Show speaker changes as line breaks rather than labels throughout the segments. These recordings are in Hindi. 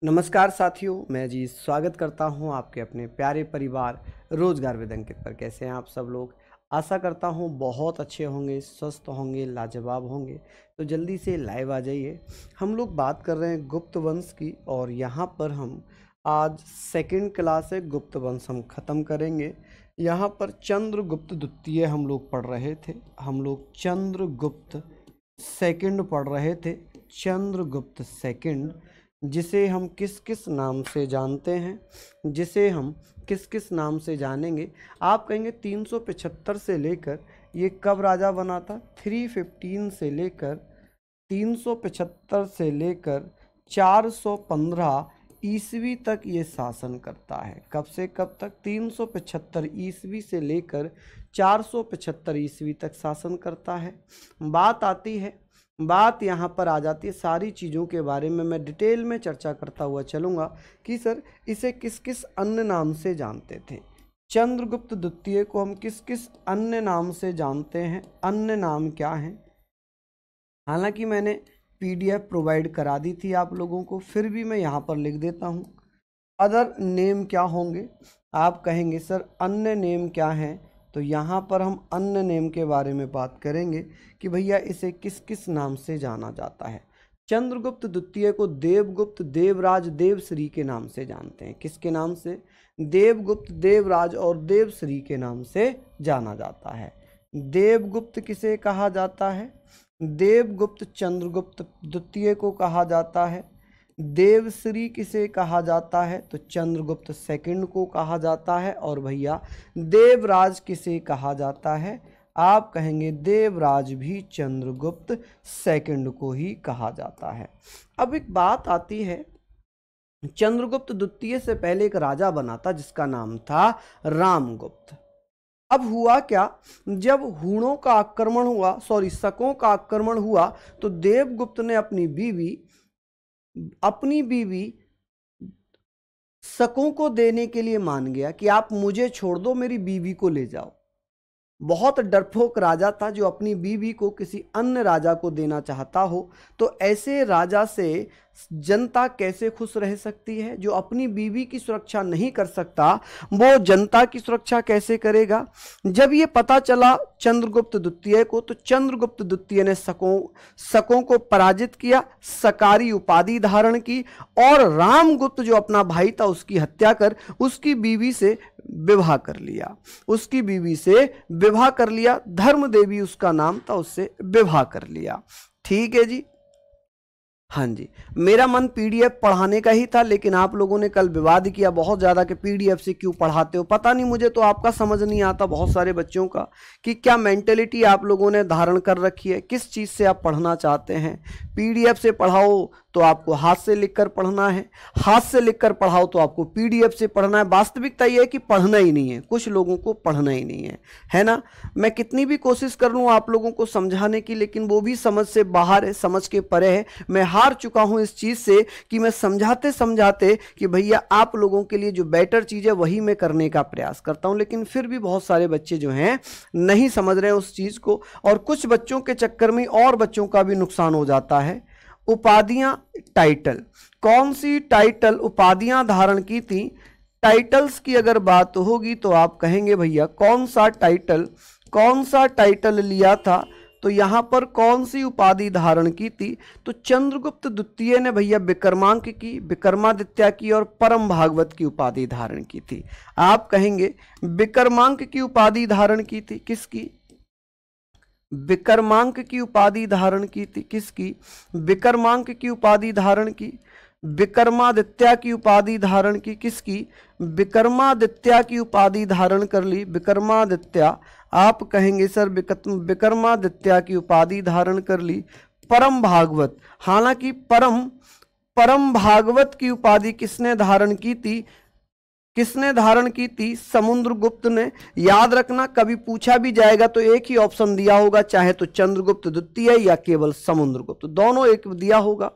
नमस्कार साथियों, मैं जी स्वागत करता हूं आपके अपने प्यारे परिवार रोजगार विद अंकित पर। कैसे हैं आप सब लोग? आशा करता हूं बहुत अच्छे होंगे, स्वस्थ होंगे, लाजवाब होंगे। तो जल्दी से लाइव आ जाइए। हम लोग बात कर रहे हैं गुप्त वंश की और यहां पर हम आज सेकंड क्लास है गुप्त वंश हम ख़त्म करेंगे। यहाँ पर चंद्रगुप्त द्वितीय हम लोग पढ़ रहे थे। हम लोग चंद्रगुप्त सेकंड पढ़ रहे थे। चंद्रगुप्त सेकंड, जिसे हम किस किस नाम से जानते हैं, जिसे हम किस किस नाम से जानेंगे। आप कहेंगे 375 से लेकर ये कब राजा बना था? 315 से लेकर 375 से लेकर 415 ईस्वी तक ये शासन करता है। कब से कब तक? 375 ईस्वी से लेकर 475 ईस्वी तक शासन करता है। बात यहाँ पर आ जाती है, सारी चीज़ों के बारे में मैं डिटेल में चर्चा करता हुआ चलूँगा कि सर इसे किस किस अन्य नाम से जानते थे। चंद्रगुप्त द्वितीय को हम किस किस अन्य नाम से जानते हैं, अन्य नाम क्या हैं। हालांकि मैंने पीडीएफ प्रोवाइड करा दी थी आप लोगों को, फिर भी मैं यहाँ पर लिख देता हूँ। अदर नेम क्या होंगे? आप कहेंगे सर अन्य नेम क्या हैं? तो यहाँ पर हम अन्य नेम के बारे में बात करेंगे कि भैया इसे किस किस नाम से जाना जाता है। चंद्रगुप्त द्वितीय को देवगुप्त, देवराज, देवश्री के नाम से जानते हैं। किसके नाम से? देवगुप्त, देवराज और देवश्री के नाम से जाना जाता है। देवगुप्त किसे कहा जाता है? देवगुप्त चंद्रगुप्त द्वितीय को कहा जाता है। देवश्री किसे कहा जाता है? तो चंद्रगुप्त सेकंड को कहा जाता है। और भैया देवराज किसे कहा जाता है? आप कहेंगे देवराज भी चंद्रगुप्त सेकंड को ही कहा जाता है। अब एक बात आती है, चंद्रगुप्त द्वितीय से पहले एक राजा बना था जिसका नाम था रामगुप्त। अब हुआ क्या, जब हूणों का आक्रमण हुआ, शकों का आक्रमण हुआ, तो देवगुप्त ने अपनी बीवी शकों को देने के लिए मान गया कि आप मुझे छोड़ दो, मेरी बीवी को ले जाओ। बहुत डरपोक राजा था जो अपनी बीवी को किसी अन्य राजा को देना चाहता हो। तो ऐसे राजा से जनता कैसे खुश रह सकती है? जो अपनी बीवी की सुरक्षा नहीं कर सकता वो जनता की सुरक्षा कैसे करेगा? जब ये पता चला चंद्रगुप्त द्वितीय को, तो चंद्रगुप्त द्वितीय ने शकों को पराजित किया, शकारी उपाधि धारण की और रामगुप्त जो अपना भाई था उसकी हत्या कर उसकी बीवी से विवाह कर लिया। उसकी बीवी से विवाह कर लिया, धर्म देवी उसका नाम था, उससे विवाह कर लिया। ठीक है जी, हाँ जी। मेरा मन पीडीएफ पढ़ाने का ही था, लेकिन आप लोगों ने कल विवाद किया बहुत ज़्यादा कि पीडीएफ से क्यों पढ़ाते हो। पता नहीं, मुझे तो आपका समझ नहीं आता, बहुत सारे बच्चों का, कि क्या मेंटेलिटी आप लोगों ने धारण कर रखी है, किस चीज़ से आप पढ़ना चाहते हैं। पीडीएफ से पढ़ाओ तो आपको हाथ से लिखकर पढ़ना है, हाथ से लिखकर पढ़ाओ तो आपको पीडीएफ से पढ़ना है। वास्तविकता यह है कि पढ़ना ही नहीं है, कुछ लोगों को पढ़ना ही नहीं है ना। मैं कितनी भी कोशिश कर लूँ आप लोगों को समझाने की, लेकिन वो भी समझ से बाहर है, समझ के परे है। मैं हार चुका हूं इस चीज से कि मैं समझाते समझाते कि भैया आप लोगों के लिए जो बेटर चीज है वही मैं करने का प्रयास करता हूं, लेकिन फिर भी बहुत सारे बच्चे जो हैं नहीं समझ रहे उस चीज को, और कुछ बच्चों के चक्कर में और बच्चों का भी नुकसान हो जाता है। उपाधियां, टाइटल, कौन सी टाइटल उपाधियां धारण की थी? टाइटल्स की अगर बात होगी तो आप कहेंगे भैया कौन सा टाइटल लिया था? तो यहां पर कौन सी उपाधि धारण की थी? तो चंद्रगुप्त द्वितीय ने भैया विक्रमांक की, विक्रमादित्य की और परम भागवत की उपाधि धारण की थी। आप कहेंगे विक्रमांक की उपाधि धारण की थी किसकी? विक्रमांक की उपाधि धारण की थी किसकी? विक्रमांक की उपाधि धारण की। विक्रमादित्य की उपाधि धारण की किसकी? विक्रमादित्य की उपाधि धारण कर ली, विक्रमादित्य। आप कहेंगे सर विक्रमादित्य की उपाधि धारण कर ली। परम भागवत, हालांकि परम भागवत की उपाधि किसने धारण की थी? किसने धारण की थी? समुद्रगुप्त ने। याद रखना, कभी पूछा भी जाएगा तो एक ही ऑप्शन दिया होगा, चाहे तो चंद्रगुप्त द्वितीय या केवल समुद्रगुप्त, दोनों एक दिया होगा।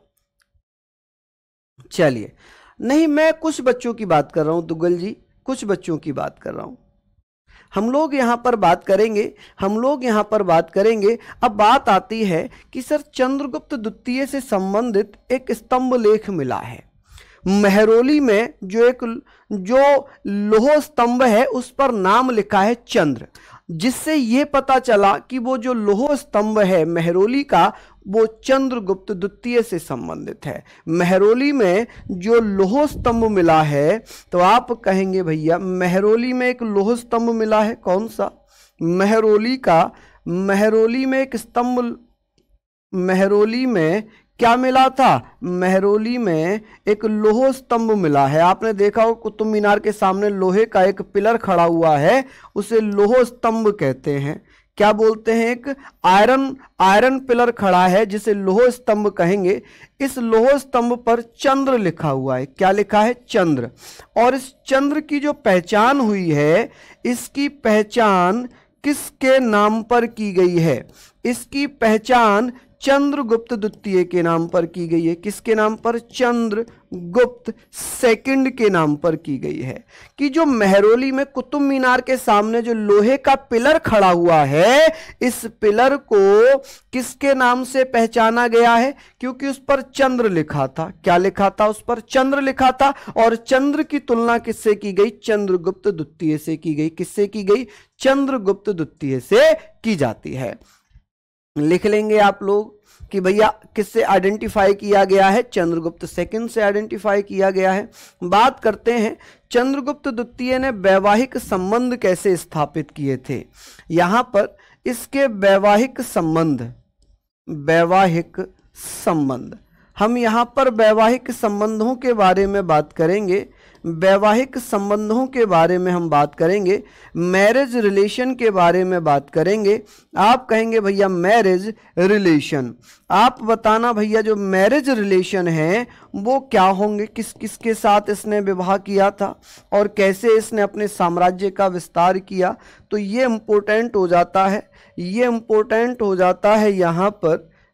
चलिए, नहीं, मैं कुछ बच्चों की बात कर रहा हूं दुग्गल जी, कुछ बच्चों की बात कर रहा हूं। हम लोग यहाँ पर बात करेंगे। अब बात आती है कि सर चंद्रगुप्त द्वितीय से संबंधित एक स्तंभ लेख मिला है। मेहरौली में जो लौह स्तंभ है उस पर नाम लिखा है चंद्र, जिससे यह पता चला कि वो जो लौह स्तंभ है मेहरौली का वो चंद्रगुप्त द्वितीय से संबंधित है। मेहरौली में जो लौह स्तंभ मिला है तो आप कहेंगे भैया मेहरौली में एक लौह स्तंभ मिला है, कौन सा? मेहरौली में एक स्तंभ, मेहरौली में क्या मिला था? मेहरौली में एक लौह स्तंभ मिला है। आपने देखा हो कुतुब मीनार के सामने लोहे का एक पिलर खड़ा हुआ है, उसे लौह स्तंभ कहते हैं। क्या बोलते हैं? एक आयरन पिलर खड़ा है जिसे लौह स्तंभ कहेंगे। इस लौह स्तंभ पर चंद्र लिखा हुआ है। क्या लिखा है? चंद्र। और इस चंद्र की जो पहचान हुई है, इसकी पहचान किसके नाम पर की गई है? इसकी पहचान चंद्रगुप्त द्वितीय के नाम पर की गई है। किसके नाम पर? चंद्रगुप्त सेकंड के नाम पर की गई है। कि जो मेहरौली में कुतुब मीनार के सामने जो लोहे का पिलर खड़ा हुआ है, इस पिलर को किसके नाम से पहचाना गया है? क्योंकि उस पर चंद्र लिखा था। क्या लिखा था? उस पर चंद्र लिखा था। और चंद्र की तुलना किससे की गई? चंद्रगुप्त द्वितीय से की गई। किससे की गई? चंद्रगुप्त द्वितीय से की जाती है। लिख लेंगे आप लोग कि भैया किससे आइडेंटिफाई किया गया है? चंद्रगुप्त सेकंड से आइडेंटिफाई किया गया है। बात करते हैं चंद्रगुप्त द्वितीय ने वैवाहिक संबंध कैसे स्थापित किए थे। यहां पर इसके वैवाहिक संबंध हम यहां पर वैवाहिक संबंधों के बारे में बात करेंगे। वैवाहिक संबंधों के बारे में हम बात करेंगे, मैरिज रिलेशन के बारे में बात करेंगे। आप कहेंगे भैया मैरिज रिलेशन, आप बताना भैया जो मैरिज रिलेशन है वो क्या होंगे, किस किस के साथ इसने विवाह किया था और कैसे इसने अपने साम्राज्य का विस्तार किया। तो ये इम्पोर्टेंट हो जाता है, ये इम्पोर्टेंट हो जाता है।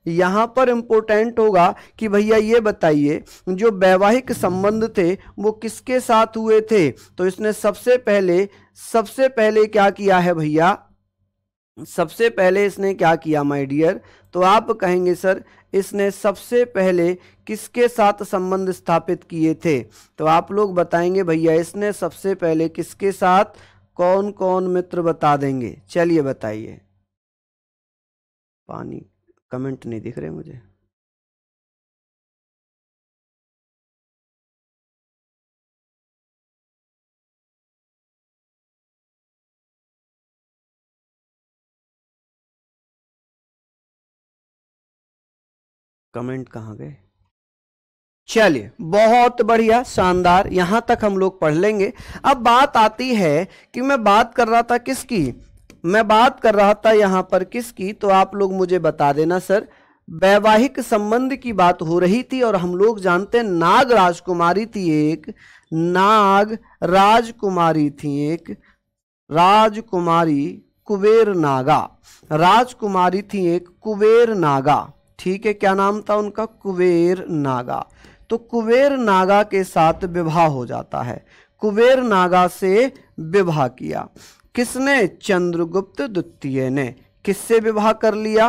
यहाँ पर इम्पोर्टेंट होगा कि भैया ये बताइए जो वैवाहिक संबंध थे वो किसके साथ हुए थे। तो इसने सबसे पहले क्या किया है भैया? सबसे पहले इसने क्या किया माय डियर? तो आप कहेंगे सर इसने सबसे पहले किसके साथ संबंध स्थापित किए थे। तो आप लोग बताएंगे भैया इसने सबसे पहले किसके साथ, कौन कौन मित्र बता देंगे? चलिए बताइए। पानी कमेंट नहीं दिख रहे मुझे। कमेंट कहाँ गए? चलिए बहुत बढ़िया, शानदार, यहां तक हम लोग पढ़ लेंगे। अब बात आती है कि मैं बात कर रहा था किसकी, मैं बात कर रहा था यहां पर किसकी। तो आप लोग मुझे बता देना सर। वैवाहिक संबंध की बात हो रही थी और हम लोग जानते हैं नाग राजकुमारी थी एक, नाग राजकुमारी थी एक, राजकुमारी कुबेर नागा, राजकुमारी थी एक कुबेर नागा। ठीक है, क्या नाम था उनका? कुबेर नागा। तो कुबेर नागा के साथ विवाह हो जाता है। कुबेर नागा से विवाह किया किसने? चंद्रगुप्त द्वितीय ने। किससे विवाह कर लिया?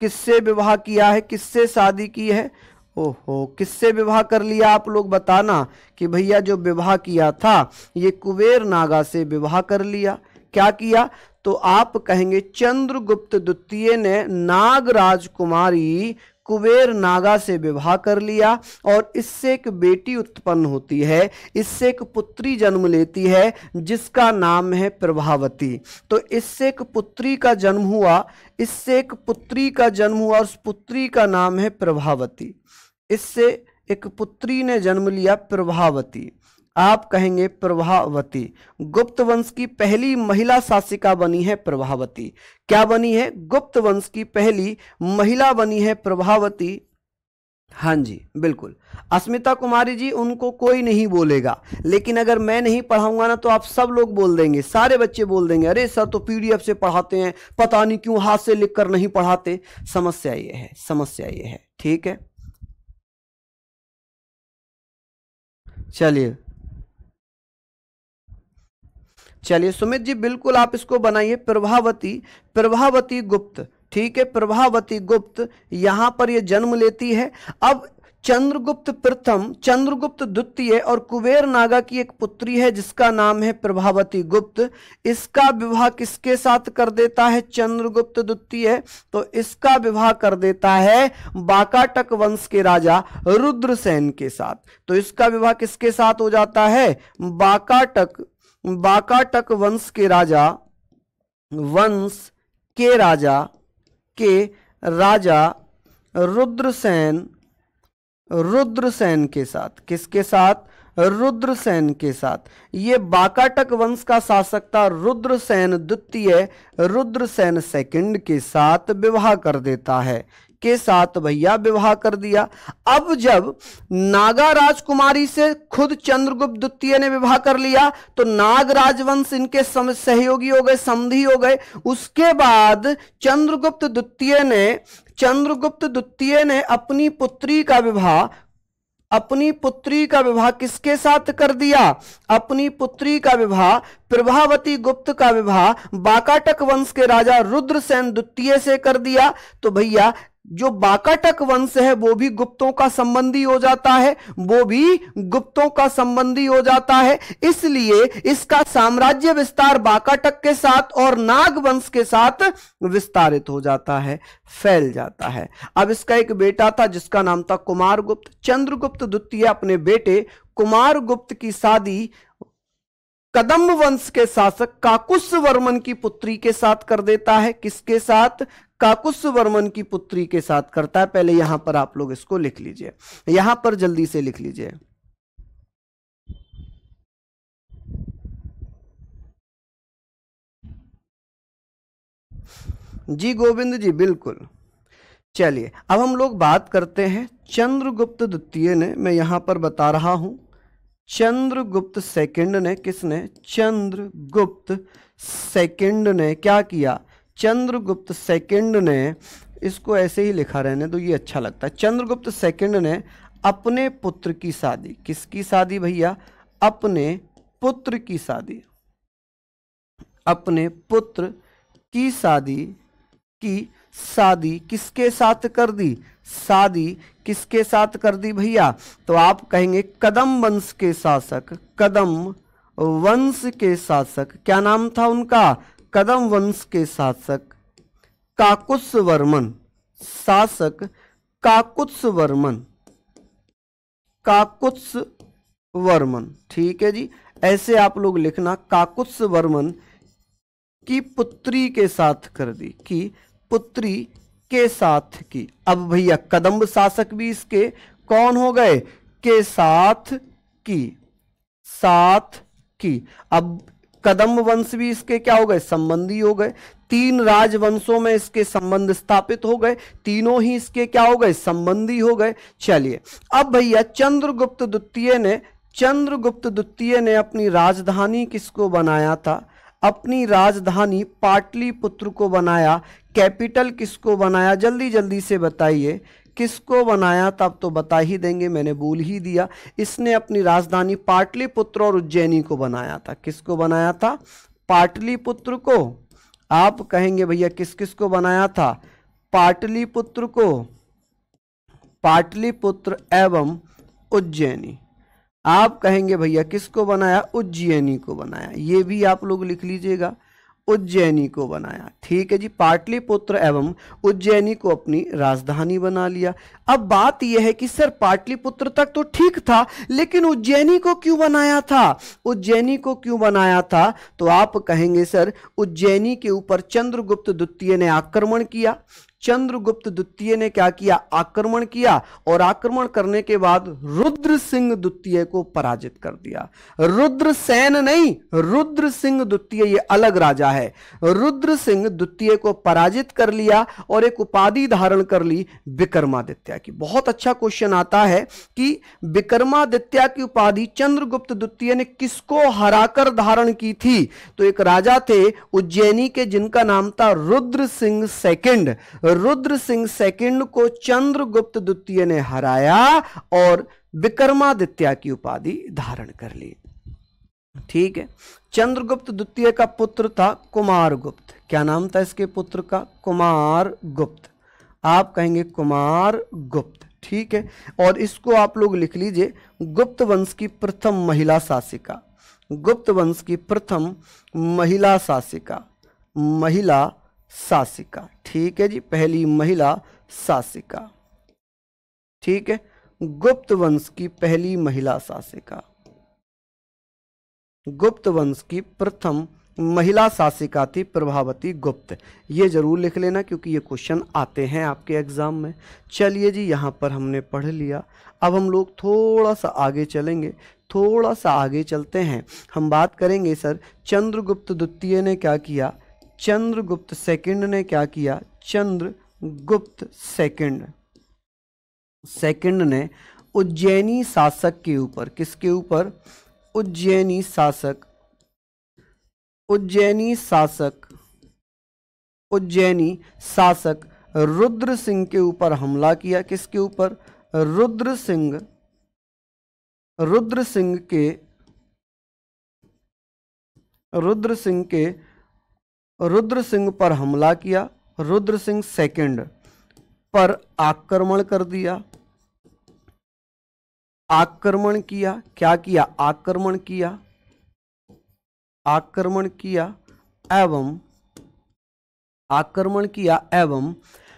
किससे विवाह किया है? किससे शादी की है? ओहो, किससे विवाह कर लिया? आप लोग बताना कि भैया जो विवाह किया था ये कुबेर नागा से विवाह कर लिया। क्या किया? तो आप कहेंगे चंद्रगुप्त द्वितीय ने नाग राजकुमारी कुबेर नागा से विवाह कर लिया और इससे एक बेटी उत्पन्न होती है, इससे एक पुत्री जन्म लेती है जिसका नाम है प्रभावती। तो इससे एक पुत्री का जन्म हुआ, इससे एक पुत्री का जन्म हुआ और उस पुत्री का नाम है प्रभावती। इससे एक पुत्री ने जन्म लिया प्रभावती। आप कहेंगे प्रभावती। गुप्त वंश की पहली महिला शासिका बनी है प्रभावती। क्या बनी है? गुप्त वंश की पहली महिला बनी है प्रभावती। हाँ जी बिल्कुल। अस्मिता कुमारी जी उनको कोई नहीं बोलेगा, लेकिन अगर मैं नहीं पढ़ाऊंगा ना तो आप सब लोग बोल देंगे, सारे बच्चे बोल देंगे अरे सर तो पीडीएफ से पढ़ाते हैं, पता नहीं क्यों हाथ से लिखकर नहीं पढ़ाते। समस्या ये है, समस्या ये है। ठीक है, चलिए सुमित जी बिल्कुल आप इसको बनाइए। प्रभावती, प्रभावती गुप्त। ठीक है, प्रभावती गुप्त यहां पर ये जन्म लेती है। अब चंद्रगुप्त प्रथम, चंद्रगुप्त द्वितीय और कुबेर नागा की एक पुत्री है जिसका नाम है प्रभावती गुप्त। इसका विवाह किसके साथ कर देता है चंद्रगुप्त द्वितीय? तो इसका विवाह कर देता है बाकाटक वंश के राजा रुद्रसेन के साथ। तो इसका विवाह किसके साथ हो जाता है? बाकाटक वंश के राजा रुद्रसेन के साथ। किसके साथ? रुद्रसेन के साथ। ये बाकाटक वंश का शासक था रुद्रसेन द्वितीय, रुद्रसेन सेकंड के साथ विवाह कर देता है। के साथ भैया विवाह कर दिया। अब जब नागा राजकुमारी से खुद चंद्रगुप्त द्वितीय ने विवाह कर लिया तो नाग राजवंश इनके सहयोगी हो गए, समधी हो गए। उसके बाद चंद्रगुप्त द्वितीय ने अपनी पुत्री का विवाह किसके साथ कर दिया? अपनी पुत्री का विवाह, प्रभावती गुप्त का विवाह बाकाटक वंश के राजा रुद्रसेन द्वितीय से कर दिया। तो भैया जो बाकाटक वंश है वो भी गुप्तों का संबंधी हो जाता है, इसलिए इसका साम्राज्य विस्तार बाकाटक के साथ और नाग वंश के साथ विस्तारित हो जाता है, फैल जाता है। अब इसका एक बेटा था जिसका नाम था कुमारगुप्त। चंद्रगुप्त द्वितीय अपने बेटे कुमारगुप्त की शादी कदम्ब वंश के शासक काकुस्स वर्मन की पुत्री के साथ कर देता है। किसके साथ? काकुस्स वर्मन की पुत्री के साथ करता है। पहले यहां पर आप लोग इसको लिख लीजिए, यहां पर जल्दी से लिख लीजिए। जी गोविंद जी बिल्कुल। चलिए अब हम लोग बात करते हैं चंद्रगुप्त द्वितीय ने, मैं यहां पर बता रहा हूं, चंद्रगुप्त सेकंड ने, किसने? चंद्रगुप्त सेकंड ने क्या किया? चंद्रगुप्त सेकंड ने, इसको ऐसे ही लिखा रहने तो ये अच्छा लगता है। चंद्रगुप्त सेकंड ने अपने पुत्र की शादी, किसकी शादी भैया? अपने पुत्र की शादी, अपने पुत्र की शादी किसके साथ कर दी? शादी किसके साथ कर दी भैया? तो आप कहेंगे कदम वंश के शासक, कदम वंश के शासक, क्या नाम था उनका? कदम वंश के शासक काकुस्स वर्मन, शासक काकुत्स वर्मन। ठीक है जी, ऐसे आप लोग लिखना, काकुत्स वर्मन की पुत्री के साथ कर दी, की पुत्री के साथ की। अब भैया कदम्ब शासक भी इसके कौन हो गए? के साथ की। अब कदम्ब वंश भी इसके क्या हो गए? संबंधी हो गए। तीन राजवंशों में इसके संबंध स्थापित हो गए, तीनों ही इसके क्या हो गए? संबंधी हो गए। चलिए अब भैया चंद्रगुप्त द्वितीय ने अपनी राजधानी किसको बनाया था? अपनी राजधानी पाटलिपुत्र को बनाया। कैपिटल किसको बनाया? जल्दी जल्दी से बताइए किसको बनाया? तब तो बता ही देंगे, मैंने बोल ही दिया। इसने अपनी राजधानी पाटलिपुत्र और उज्जैनी को बनाया था। किसको बनाया था? पाटलिपुत्र को। आप कहेंगे भैया किस किस को बनाया था? पाटलिपुत्र को, पाटलिपुत्र एवं उज्जैनी। आप कहेंगे भैया किसको बनाया? उज्जैनी को बनाया। ये भी आप लोग लिख लीजिएगा, उज्जैनी को बनाया। ठीक है जी, पाटलिपुत्र एवं उज्जैनी को अपनी राजधानी बना लिया। अब बात यह है कि सर पाटलिपुत्र तक तो ठीक था, लेकिन उज्जैनी को क्यों बनाया था? उज्जैनी को क्यों बनाया था? तो आप कहेंगे सर उज्जैनी के ऊपर चंद्रगुप्त द्वितीय ने आक्रमण किया। चंद्रगुप्त द्वितीय ने क्या किया? आक्रमण किया, और आक्रमण करने के बाद रुद्र सिंह द्वितीय को पराजित कर दिया। रुद्रसेन नहीं, रुद्र सिंह द्वितीय, ये अलग राजा है। रुद्र सिंह द्वितीय को पराजित कर लिया और एक उपाधि धारण कर ली विक्रमादित्य की। बहुत अच्छा क्वेश्चन आता है कि विक्रमादित्य की उपाधि चंद्रगुप्त द्वितीय ने किसको हराकर धारण की थी? तो एक राजा थे उज्जैनी के जिनका नाम था रुद्र सिंह सेकंड। रुद्र सिंह सेकंड को चंद्रगुप्त द्वितीय ने हराया और विक्रमादित्य की उपाधि धारण कर ली। ठीक है, चंद्रगुप्त द्वितीय का पुत्र था कुमारगुप्त। क्या नाम था इसके पुत्र का? कुमारगुप्त। आप कहेंगे कुमारगुप्त। ठीक है। और इसको आप लोग लिख लीजिए गुप्त वंश की प्रथम महिला शासिका, गुप्त वंश की प्रथम महिला शासिका, महिला शासिका, ठीक है जी, पहली महिला शासिका, ठीक है। गुप्त वंश की पहली महिला शासिका, गुप्त वंश की प्रथम महिला शासिका थी प्रभावती गुप्त। ये जरूर लिख लेना क्योंकि ये क्वेश्चन आते हैं आपके एग्जाम में। चलिए जी, यहाँ पर हमने पढ़ लिया। अब हम लोग थोड़ा सा आगे चलेंगे, थोड़ा सा आगे चलते हैं। हम बात करेंगे सर चंद्रगुप्त द्वितीय ने क्या किया, चंद्रगुप्त सेकंड ने क्या किया, चंद्रगुप्त सेकंड ने उज्जैनी शासक के ऊपर, किसके ऊपर, उज्जैनी शासक, उज्जैनी शासक, उज्जैनी शासक रुद्र सिंह के ऊपर हमला किया। किसके ऊपर, रुद्र सिंह, रुद्र सिंह के, रुद्र सिंह के, रुद्र सिंह पर हमला किया। रुद्र सिंह सेकंड पर आक्रमण कर दिया, आक्रमण किया, क्या किया, आक्रमण किया, आक्रमण किया एवं, आक्रमण किया एवं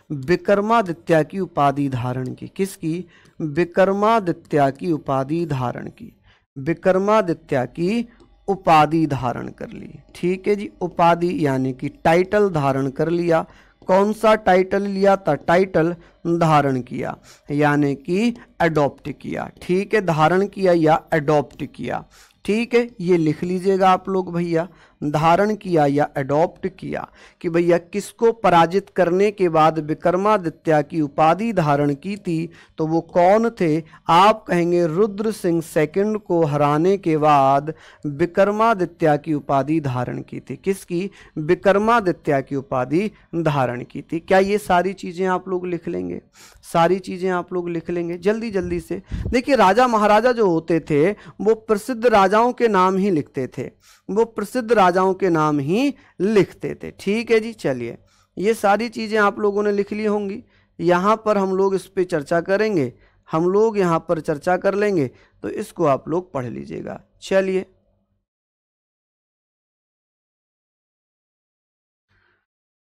विक्रमादित्य की उपाधि धारण की। किसकी, विक्रमादित्य की उपाधि धारण की, विक्रमादित्य की उपाधि धारण कर ली, ठीक है जी। उपाधि यानी कि टाइटल धारण कर लिया। कौन सा टाइटल लिया था, टाइटल धारण किया यानी कि अडॉप्ट किया, ठीक है, धारण किया या अडॉप्ट किया, ठीक है। ये लिख लीजिएगा आप लोग भैया, धारण किया या अडॉप्ट किया कि भैया किसको पराजित करने के बाद विक्रमादित्य की उपाधि धारण की थी, तो वो कौन थे, आप कहेंगे रुद्र सिंह सेकंड को हराने के बाद विक्रमादित्य की उपाधि धारण की थी। किसकी, विक्रमादित्य की उपाधि धारण की थी। क्या ये सारी चीजें आप लोग लिख लेंगे, सारी चीजें आप लोग लिख लेंगे जल्दी जल्दी से। देखिए राजा महाराजा जो होते थे वो प्रसिद्ध राजाओं के नाम ही लिखते थे, वो प्रसिद्ध राजाओं के नाम ही लिखते थे, ठीक है जी। चलिए ये सारी चीजें आप लोगों ने लिख ली होंगी, यहाँ पर हम लोग इस पे चर्चा करेंगे, हम लोग यहाँ पर चर्चा कर लेंगे, तो इसको आप लोग पढ़ लीजिएगा। चलिए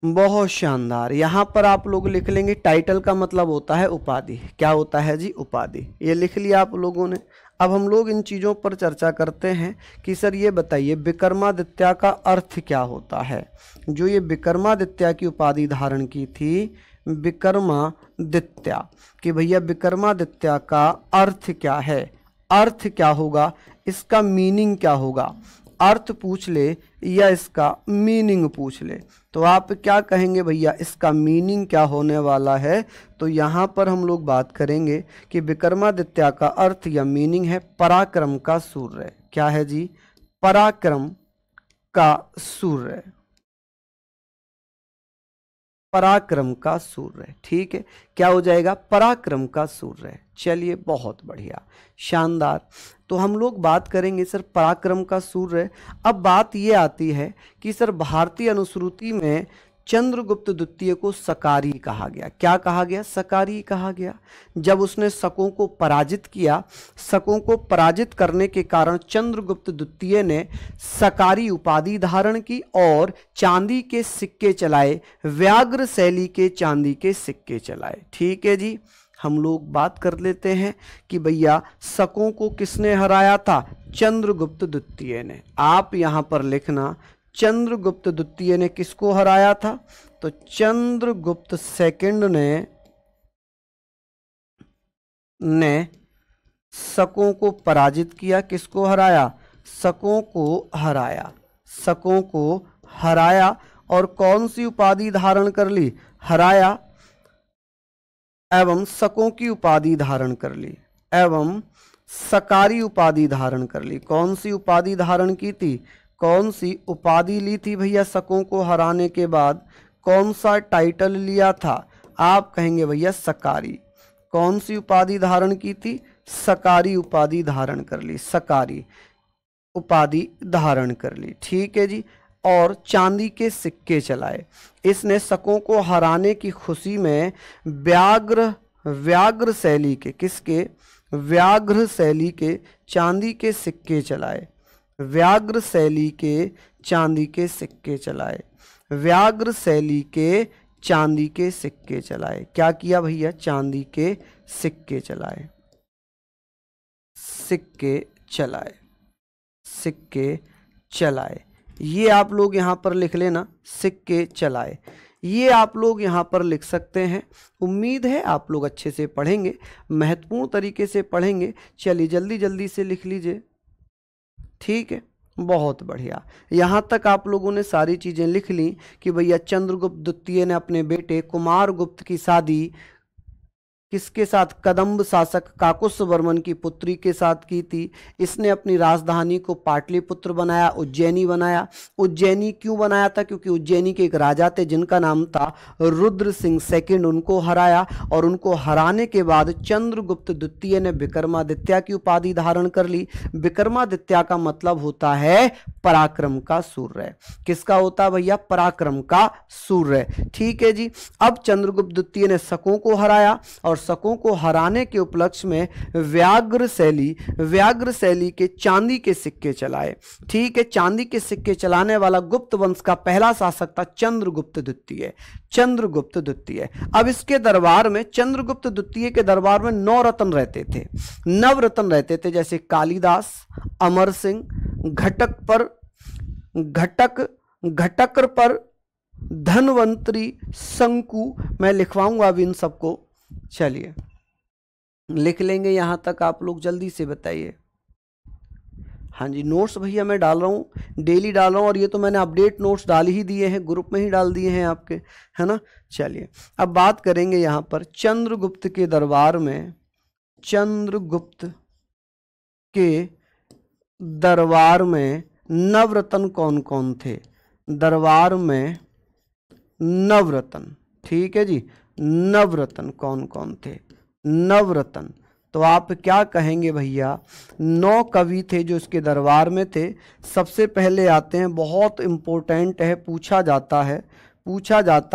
बहुत शानदार, यहाँ पर आप लोग लिख लेंगे टाइटल का मतलब होता है उपाधि। क्या होता है जी, उपाधि। ये लिख लिया आप लोगों ने। अब हम लोग इन चीज़ों पर चर्चा करते हैं कि सर ये बताइए विक्रमादित्य का अर्थ क्या होता है। जो ये विक्रमादित्य की उपाधि धारण की थी, विक्रमादित्य, कि भैया विक्रमादित्य का अर्थ क्या है, अर्थ क्या होगा, इसका मीनिंग क्या होगा। अर्थ पूछ ले या इसका मीनिंग पूछ ले तो आप क्या कहेंगे भैया, इसका मीनिंग क्या होने वाला है। तो यहाँ पर हम लोग बात करेंगे कि विक्रमादित्य का अर्थ या मीनिंग है पराक्रम का सूर्य। क्या है जी, पराक्रम का सूर्य, पराक्रम का सूर्य, ठीक है। क्या हो जाएगा, पराक्रम का सूर्य। चलिए बहुत बढ़िया, शानदार। तो हम लोग बात करेंगे सर पराक्रम का सूर्य। अब बात ये आती है कि सर भारतीय अनुश्रुति में चंद्रगुप्त द्वितीय को सकारी कहा गया। क्या कहा गया, सकारी कहा गया। जब उसने शकों को पराजित किया, शकों को पराजित करने के कारण चंद्रगुप्त द्वितीय ने सकारी उपाधि धारण की और चांदी के सिक्के चलाए, व्याघ्र शैली के चांदी के सिक्के चलाए, ठीक है जी। हम लोग बात कर लेते हैं कि भैया शकों को किसने हराया था, चंद्रगुप्त द्वितीय ने। आप यहां पर लिखना चंद्रगुप्त द्वितीय ने किसको हराया था, तो चंद्रगुप्त सेकंड ने शकों को पराजित किया। किसको हराया, शकों को हराया, शकों को हराया और कौन सी उपाधि धारण कर ली, हराया एवं शकों की उपाधि धारण कर ली, एवं सकारी उपाधि धारण कर ली। कौन सी उपाधि धारण की थी, कौन सी उपाधि ली थी भैया शकों को हराने के बाद, कौन सा टाइटल लिया था, आप कहेंगे भैया सकारी। कौन सी उपाधि धारण की थी, सकारी उपाधि धारण कर ली, सकारी उपाधि धारण कर ली, ठीक है जी। और चांदी के सिक्के चलाए। इसने शकों को हराने की खुशी में व्याघ्र व्याघ्र शैली के, किसके, व्याघ्र शैली के चांदी के सिक्के चलाए, व्याघ्र शैली के चांदी के सिक्के चलाए, व्याघ्र शैली के चांदी के सिक्के चलाए। क्या किया भैया, चांदी के सिक्के चलाए, सिक्के चलाए, सिक्के चलाए। ये आप लोग यहाँ पर लिख लेना, सिक्के चलाए, ये आप लोग यहाँ पर लिख सकते हैं। उम्मीद है आप लोग अच्छे से पढ़ेंगे, महत्वपूर्ण तरीके से पढ़ेंगे। चलिए जल्दी जल्दी से लिख लीजिए, ठीक है, बहुत बढ़िया। यहाँ तक आप लोगों ने सारी चीज़ें लिख ली कि भैया चंद्रगुप्त द्वितीय ने अपने बेटे कुमारगुप्त की शादी किसके साथ, कदम्ब शासक काकुस्थ वर्मन की पुत्री के साथ की थी। इसने अपनी राजधानी को पाटलिपुत्र बनाया, उज्जैनी बनाया। उज्जैनी क्यों बनाया था, क्योंकि उज्जैनी के एक राजा थे जिनका नाम था रुद्र सिंह सेकंड, उनको हराया और उनको हराने के बाद चंद्रगुप्त द्वितीय ने विक्रमादित्य की उपाधि धारण कर ली। विक्रमादित्य का मतलब होता है पराक्रम का सूर्य। किसका होता है भैया, पराक्रम का सूर्य, ठीक है जी। अब चंद्रगुप्त द्वितीय ने शकों को हराया और शकों को हराने के उपलक्ष्य में व्याघ्र शैली के चांदी के सिक्के चलाए, ठीक है। चांदी के सिक्के चलाने वाला गुप्त वंश का पहला शासक था चंद्रगुप्त द्वितीय, चंद्रगुप्त द्वितीय। अब इसके दरबार में, चंद्रगुप्त द्वितीय के दरबार में 9 रत्न रहते थे, 9 रत्न रहते थे, जैसे कालिदास, अमर सिंह, घटकर पर, धनवंतरी, शंकु। मैं लिखवाऊंगा अब इन सबको, चलिए लिख लेंगे। यहां तक आप लोग जल्दी से बताइए। हाँ जी, नोट्स भैया मैं डाल रहा हूँ, डेली डाल रहा हूँ, और ये तो मैंने अपडेट नोट्स डाल ही दिए हैं, ग्रुप में ही डाल दिए हैं आपके, है ना। चलिए अब बात करेंगे यहाँ पर चंद्रगुप्त के दरबार में, चंद्रगुप्त के दरबार में नवरत्न कौन कौन थे, दरबार में नवरत्न, ठीक है जी, नवरत्न कौन कौन थे, नवरत्न। तो आप क्या कहेंगे भैया, 9 कवि थे जो इसके दरबार में थे। सबसे पहले आते हैं, बहुत इम्पोर्टेंट है, पूछा जाता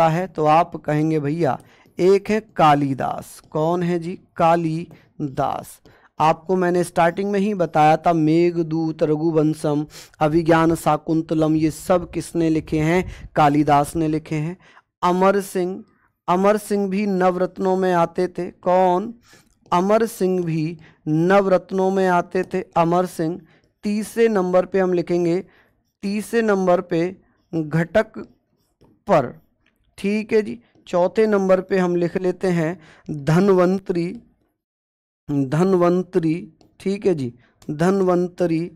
है, तो आप कहेंगे भैया एक है कालिदास। कौन है जी, कालिदास। आपको मैंने स्टार्टिंग में ही बताया था, मेघदूत, रघुवंशम, अभिज्ञान शाकुंतलम, ये सब किसने लिखे हैं, कालिदास ने लिखे हैं। अमर सिंह भी नवरत्नों में आते थे। कौन, अमर सिंह भी नवरत्नों में आते थे, अमर सिंह। तीसरे नंबर पे हम लिखेंगे, तीसरे नंबर पे घटक पर, ठीक है जी। चौथे नंबर पे हम लिख लेते हैं धनवंतरी, ठीक है जी, धनवंतरी,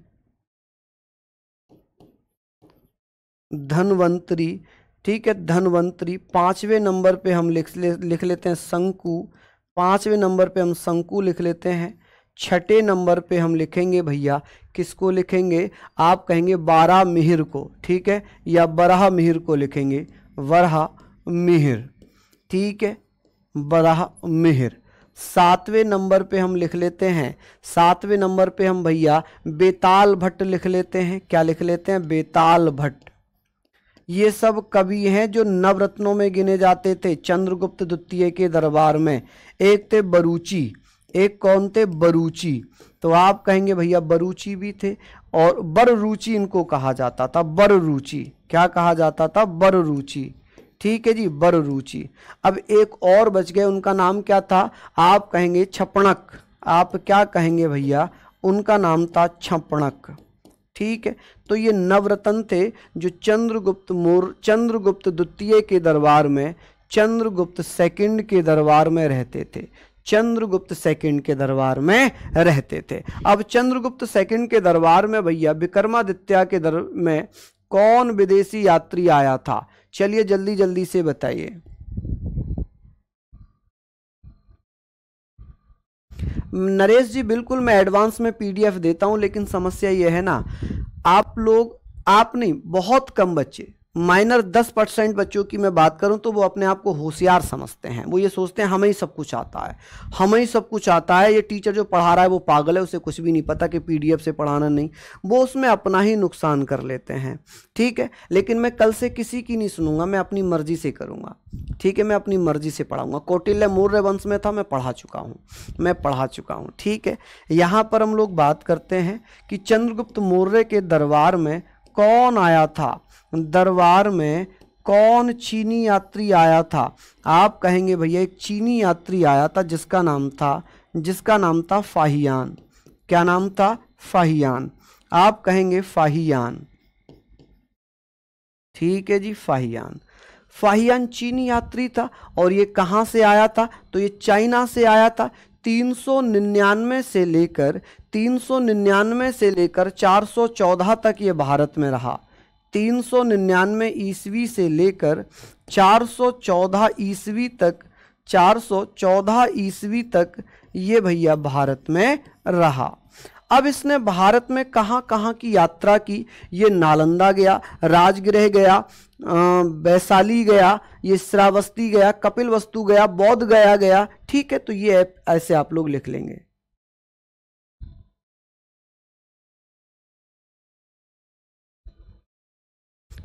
ठीक है, धनवंतरी। 5वें नंबर पे हम लिख लेते हैं शंकु, 5वें नंबर पे हम शंकु लिख लेते हैं। 6ठे नंबर पे हम लिखेंगे भैया, किसको लिखेंगे, आप कहेंगे बारह मिहिर को, ठीक है, या बराह मिहिर को लिखेंगे, वराह मिहिर, ठीक है, बराह मिहिर। 7वें नंबर पे हम लिख लेते हैं, 7वें नंबर पे हम भैया बेताल भट्ट लिख लेते हैं। क्या लिख लेते हैं, बेताल भट्ट। ये सब कवि हैं जो नवरत्नों में गिने जाते थे चंद्रगुप्त द्वितीय के दरबार में। एक थे बरूची, एक कौन थे, बरूची। तो आप कहेंगे भैया बरूची भी थे, और बररुचि इनको कहा जाता था, बररुचि। क्या कहा जाता था, बररुचि, ठीक है जी, बररुचि। अब एक और बच गए, उनका नाम क्या था, आप कहेंगे छपणक। आप क्या कहेंगे भैया, उनका नाम था छपणक, ठीक है। तो ये नवरत्न थे जो चंद्रगुप्त द्वितीय के दरबार में, चंद्रगुप्त सेकंड के दरबार में रहते थे, चंद्रगुप्त सेकंड के दरबार में रहते थे। अब चंद्रगुप्त सेकंड के दरबार में भैया विक्रमादित्य के में कौन विदेशी यात्री आया था, चलिए जल्दी जल्दी से बताइए। नरेश जी बिल्कुल, मैं एडवांस में पीडीएफ देता हूं, लेकिन समस्या यह है ना, आप लोग, आप नहीं, बहुत कम बच्चे, माइनर 10% बच्चों की मैं बात करूं तो वो अपने आप को होशियार समझते हैं। वो ये सोचते हैं हमें ही सब कुछ आता है, हमें ही सब कुछ आता है, ये टीचर जो पढ़ा रहा है वो पागल है, उसे कुछ भी नहीं पता कि पीडीएफ से पढ़ाना नहीं। वो उसमें अपना ही नुकसान कर लेते हैं। ठीक है, लेकिन मैं कल से किसी की नहीं सुनूंगा, मैं अपनी मर्जी से करूंगा। ठीक है, मैं अपनी मर्जी से पढ़ाऊंगा। कौटिल्य मौर्य वंश में था, मैं पढ़ा चुका हूँ। ठीक है, यहाँ पर हम लोग बात करते हैं कि चंद्रगुप्त मौर्य के दरबार में कौन आया था, दरबार में कौन चीनी यात्री आया था। आप कहेंगे भैया एक चीनी यात्री आया था जिसका नाम था फाहियान। क्या नाम था? फाहियान। आप कहेंगे फाहियान। ठीक है जी, फाहियान चीनी यात्री था। और ये कहाँ से आया था? तो ये चाइना से आया था। 399 से लेकर 414 तक ये भारत में रहा। 399 ईस्वी से लेकर 414 ईस्वी तक ये भैया भारत में रहा। अब इसने भारत में कहाँ कहाँ की यात्रा की? ये नालंदा गया, राजगृह गया, वैशाली गया, ये श्रावस्ती गया, कपिलवस्तु गया, बोध गया गया। ठीक है, तो ये ऐसे आप लोग लिख लेंगे।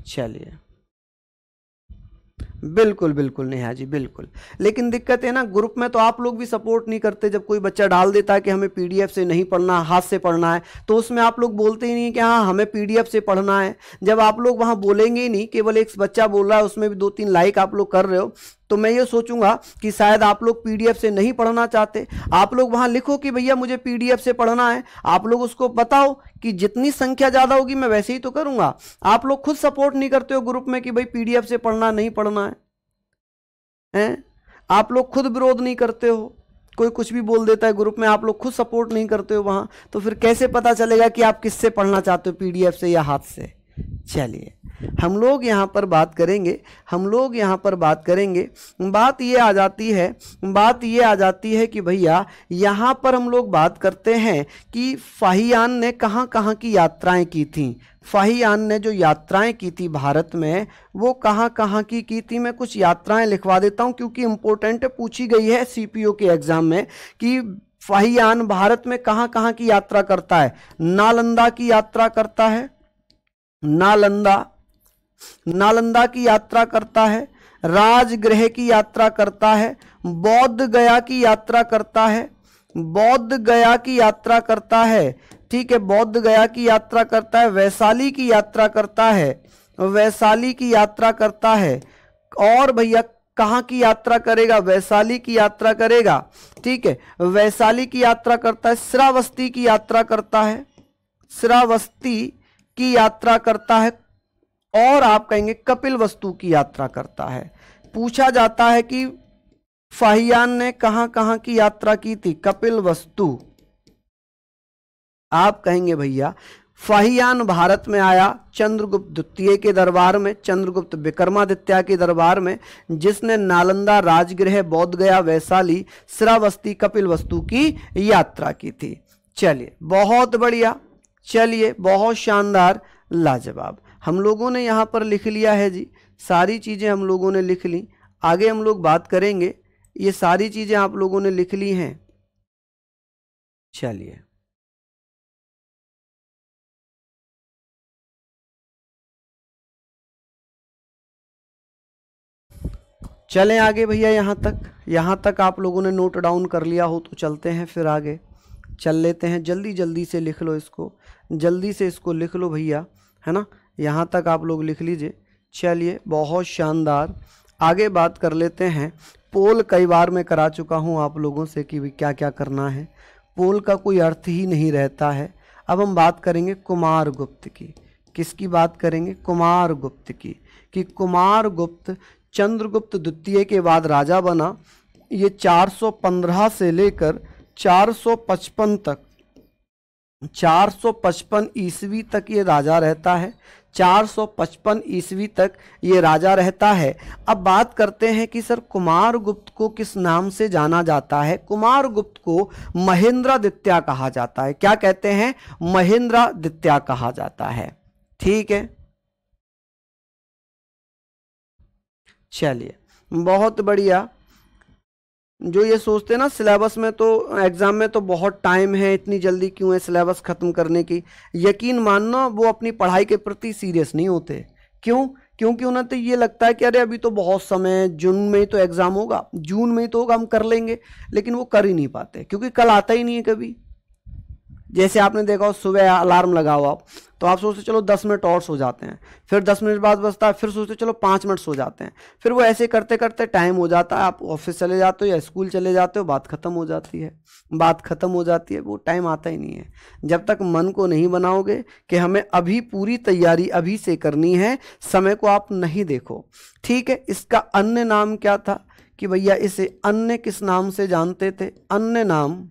चलिए, बिल्कुल बिल्कुल नेहा जी, बिल्कुल। लेकिन दिक्कत है ना, ग्रुप में तो आप लोग भी सपोर्ट नहीं करते। जब कोई बच्चा डाल देता है कि हमें पीडीएफ से नहीं पढ़ना, हाथ से पढ़ना है, तो उसमें आप लोग बोलते ही नहीं कि हाँ हमें पीडीएफ से पढ़ना है। जब आप लोग वहाँ बोलेंगे ही नहीं, केवल एक बच्चा बोल रहा है, उसमें भी 2-3 लाइक आप लोग कर रहे हो, तो मैं ये सोचूंगा कि शायद आप लोग पीडीएफ से नहीं पढ़ना चाहते। आप लोग वहां लिखो कि भैया मुझे पीडीएफ से पढ़ना है। आप लोग उसको बताओ कि जितनी संख्या ज़्यादा होगी मैं वैसे ही तो करूंगा। आप लोग खुद सपोर्ट नहीं करते हो ग्रुप में कि भाई पीडीएफ से पढ़ना नहीं पढ़ना है। आप लोग खुद विरोध नहीं करते हो। कोई कुछ भी बोल देता है ग्रुप में, आप लोग खुद सपोर्ट नहीं करते हो वहां, तो फिर कैसे पता चलेगा कि आप किससे पढ़ना चाहते हो, पीडीएफ से या हाथ से? चलिए, हम लोग यहाँ पर बात करेंगे। बात ये आ जाती है कि भैया यहाँ पर हम लोग बात करते हैं कि फाहियान ने कहाँ कहाँ की यात्राएं की थी। फाहियान ने जो यात्राएं की थी भारत में, वो कहाँ कहाँ की थी। मैं कुछ यात्राएं लिखवा देता हूँ क्योंकि इंपॉर्टेंट पूछी गई है सीपीओ के एग्जाम में कि फाहियान भारत में कहाँ कहाँ की यात्रा करता है। नालंदा की यात्रा करता है, नालंदा की यात्रा करता है, राजगृह की यात्रा करता है, बौद्ध गया की यात्रा करता है, ठीक है, बौद्ध गया की यात्रा करता है, वैशाली की यात्रा करता है, और भैया कहाँ की यात्रा करेगा? वैशाली की यात्रा करेगा। ठीक है, वैशाली की यात्रा करता है, श्रावस्ती की यात्रा करता है, और आप कहेंगे कपिलवस्तु की यात्रा करता है। पूछा जाता है कि फाहियान ने कहां कहां की यात्रा की थी? कपिलवस्तु। आप कहेंगे भैया फाहियान भारत में आया चंद्रगुप्त द्वितीय के दरबार में, चंद्रगुप्त विक्रमादित्य के दरबार में, जिसने नालंदा, राजगृह, बोध गया, वैशाली, श्रावस्ती, कपिलवस्तु की यात्रा की थी। चलिए, बहुत बढ़िया, चलिए, बहुत शानदार, लाजवाब। हम लोगों ने यहाँ पर लिख लिया है जी, सारी चीज़ें हम लोगों ने लिख ली। आगे हम लोग बात करेंगे, ये सारी चीज़ें आप लोगों ने लिख ली हैं। चलिए, चलें आगे भैया। यहाँ तक आप लोगों ने नोट डाउन कर लिया हो तो चलते हैं फिर आगे, चल लेते हैं। जल्दी जल्दी से लिख लो इसको, जल्दी से इसको लिख लो भैया, है ना। यहाँ तक आप लोग लिख लीजिए। चलिए, बहुत शानदार, आगे बात कर लेते हैं। पोल कई बार मैं करा चुका हूँ आप लोगों से कि क्या क्या करना है। पोल का कोई अर्थ ही नहीं रहता है। अब हम बात करेंगे कुमारगुप्त की। किसकी बात करेंगे? कुमारगुप्त की। कि कुमारगुप्त चंद्रगुप्त द्वितीय के बाद राजा बना। ये 415 से लेकर 455 ईस्वी तक ये राजा रहता है। 455 ईस्वी तक ये राजा रहता है। अब बात करते हैं कि सर कुमारगुप्त को किस नाम से जाना जाता है। कुमारगुप्त को महेंद्रादित्य कहा जाता है। क्या कहते हैं? महेंद्रादित्य कहा जाता है। ठीक है, चलिए, बहुत बढ़िया। जो ये सोचते हैं ना सिलेबस में तो एग्जाम में तो बहुत टाइम है, इतनी जल्दी क्यों है सिलेबस खत्म करने की, यकीन मानना वो अपनी पढ़ाई के प्रति सीरियस नहीं होते। क्यों? क्योंकि उन्हें तो ये लगता है कि अरे अभी तो बहुत समय है, जून में ही तो एग्जाम होगा, जून में ही तो होगा, हम कर लेंगे। लेकिन वो कर ही नहीं पाते क्योंकि कल आता ही नहीं है कभी। जैसे आपने देखा हो, सुबह अलार्म लगाओ आप, तो आप सोचते चलो 10 मिनट और सो जाते हैं, फिर 10 मिनट बाद बजता है, फिर सोचते चलो 5 मिनट सो जाते हैं, फिर वो ऐसे करते करते टाइम हो जाता है, आप ऑफिस चले जाते हो या स्कूल चले जाते हो, बात खत्म हो जाती है। बात खत्म हो जाती है, वो टाइम आता ही नहीं है। जब तक मन को नहीं बनाओगे कि हमें अभी पूरी तैयारी अभी से करनी है, समय को आप नहीं देखो। ठीक है, इसका अन्य नाम क्या था कि भैया इसे अन्य किस नाम से जानते थे? अन्य नाम,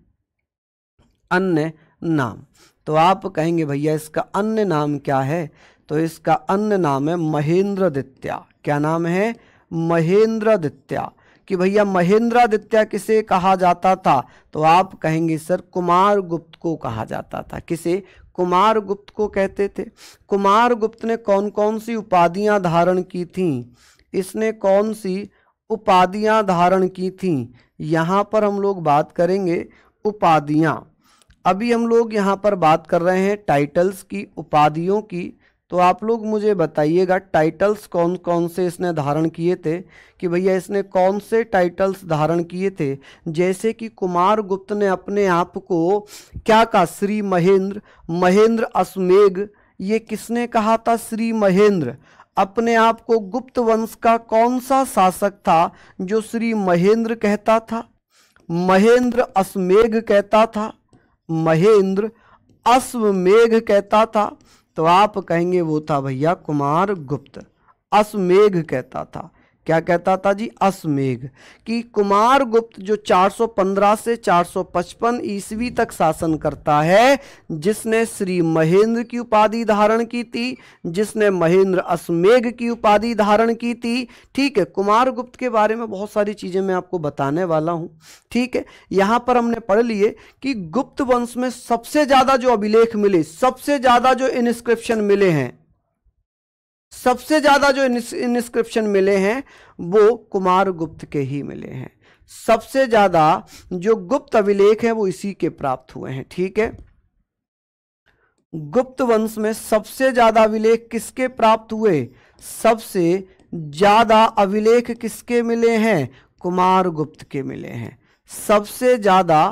अन्य नाम। तो आप कहेंगे भैया इसका अन्य नाम क्या है? तो इसका अन्य नाम है महेंद्रदित्या। क्या नाम है? महेंद्रदित्या। कि भैया महेंद्रदित्या किसे कहा जाता था? तो आप कहेंगे सर कुमार गुप्त को कहा जाता था। किसे? कुमार गुप्त को कहते थे। कुमार गुप्त ने कौन कौन सी उपाधियां धारण की थीं? इसने कौन सी उपाधियां धारण की थीं? यहां पर हम लोग बात करेंगे उपाधियां। अभी हम लोग यहाँ पर बात कर रहे हैं टाइटल्स की, उपाधियों की। तो आप लोग मुझे बताइएगा टाइटल्स कौन कौन से इसने धारण किए थे, कि भैया इसने कौन से टाइटल्स धारण किए थे। जैसे कि कुमार गुप्त ने अपने आप को क्या कहा? श्री महेंद्र, महेंद्र अश्वमेघ। ये किसने कहा था? श्री महेंद्र। अपने आप को गुप्त वंश का कौन सा शासक था जो श्री महेंद्र कहता था? महेंद्र अश्वमेघ कहता था, महेंद्र अश्वमेघ कहता था। तो आप कहेंगे वो था भैया कुमार गुप्त। अश्वमेघ कहता था। क्या कहता था जी? अश्वमेघ। कि कुमार गुप्त जो 415 से 455 ईस्वी तक शासन करता है, जिसने श्री महेंद्र की उपाधि धारण की थी, जिसने महेंद्र अश्वमेघ की उपाधि धारण की थी। ठीक है, कुमार गुप्त के बारे में बहुत सारी चीजें मैं आपको बताने वाला हूं। ठीक है, यहां पर हमने पढ़ लिए कि गुप्त वंश में सबसे ज्यादा जो अभिलेख मिले, सबसे ज्यादा जो इनस्क्रिप्शन मिले हैं, सबसे ज्यादा जो इनस्क्रिप्शन मिले हैं वो कुमार गुप्त के ही मिले हैं। सबसे ज्यादा जो गुप्त अभिलेख हैं वो इसी के प्राप्त हुए हैं। ठीक है, गुप्त वंश में सबसे ज्यादा अभिलेख किसके प्राप्त हुए? सबसे ज्यादा अभिलेख किसके मिले हैं? कुमार गुप्त के मिले हैं। सबसे ज्यादा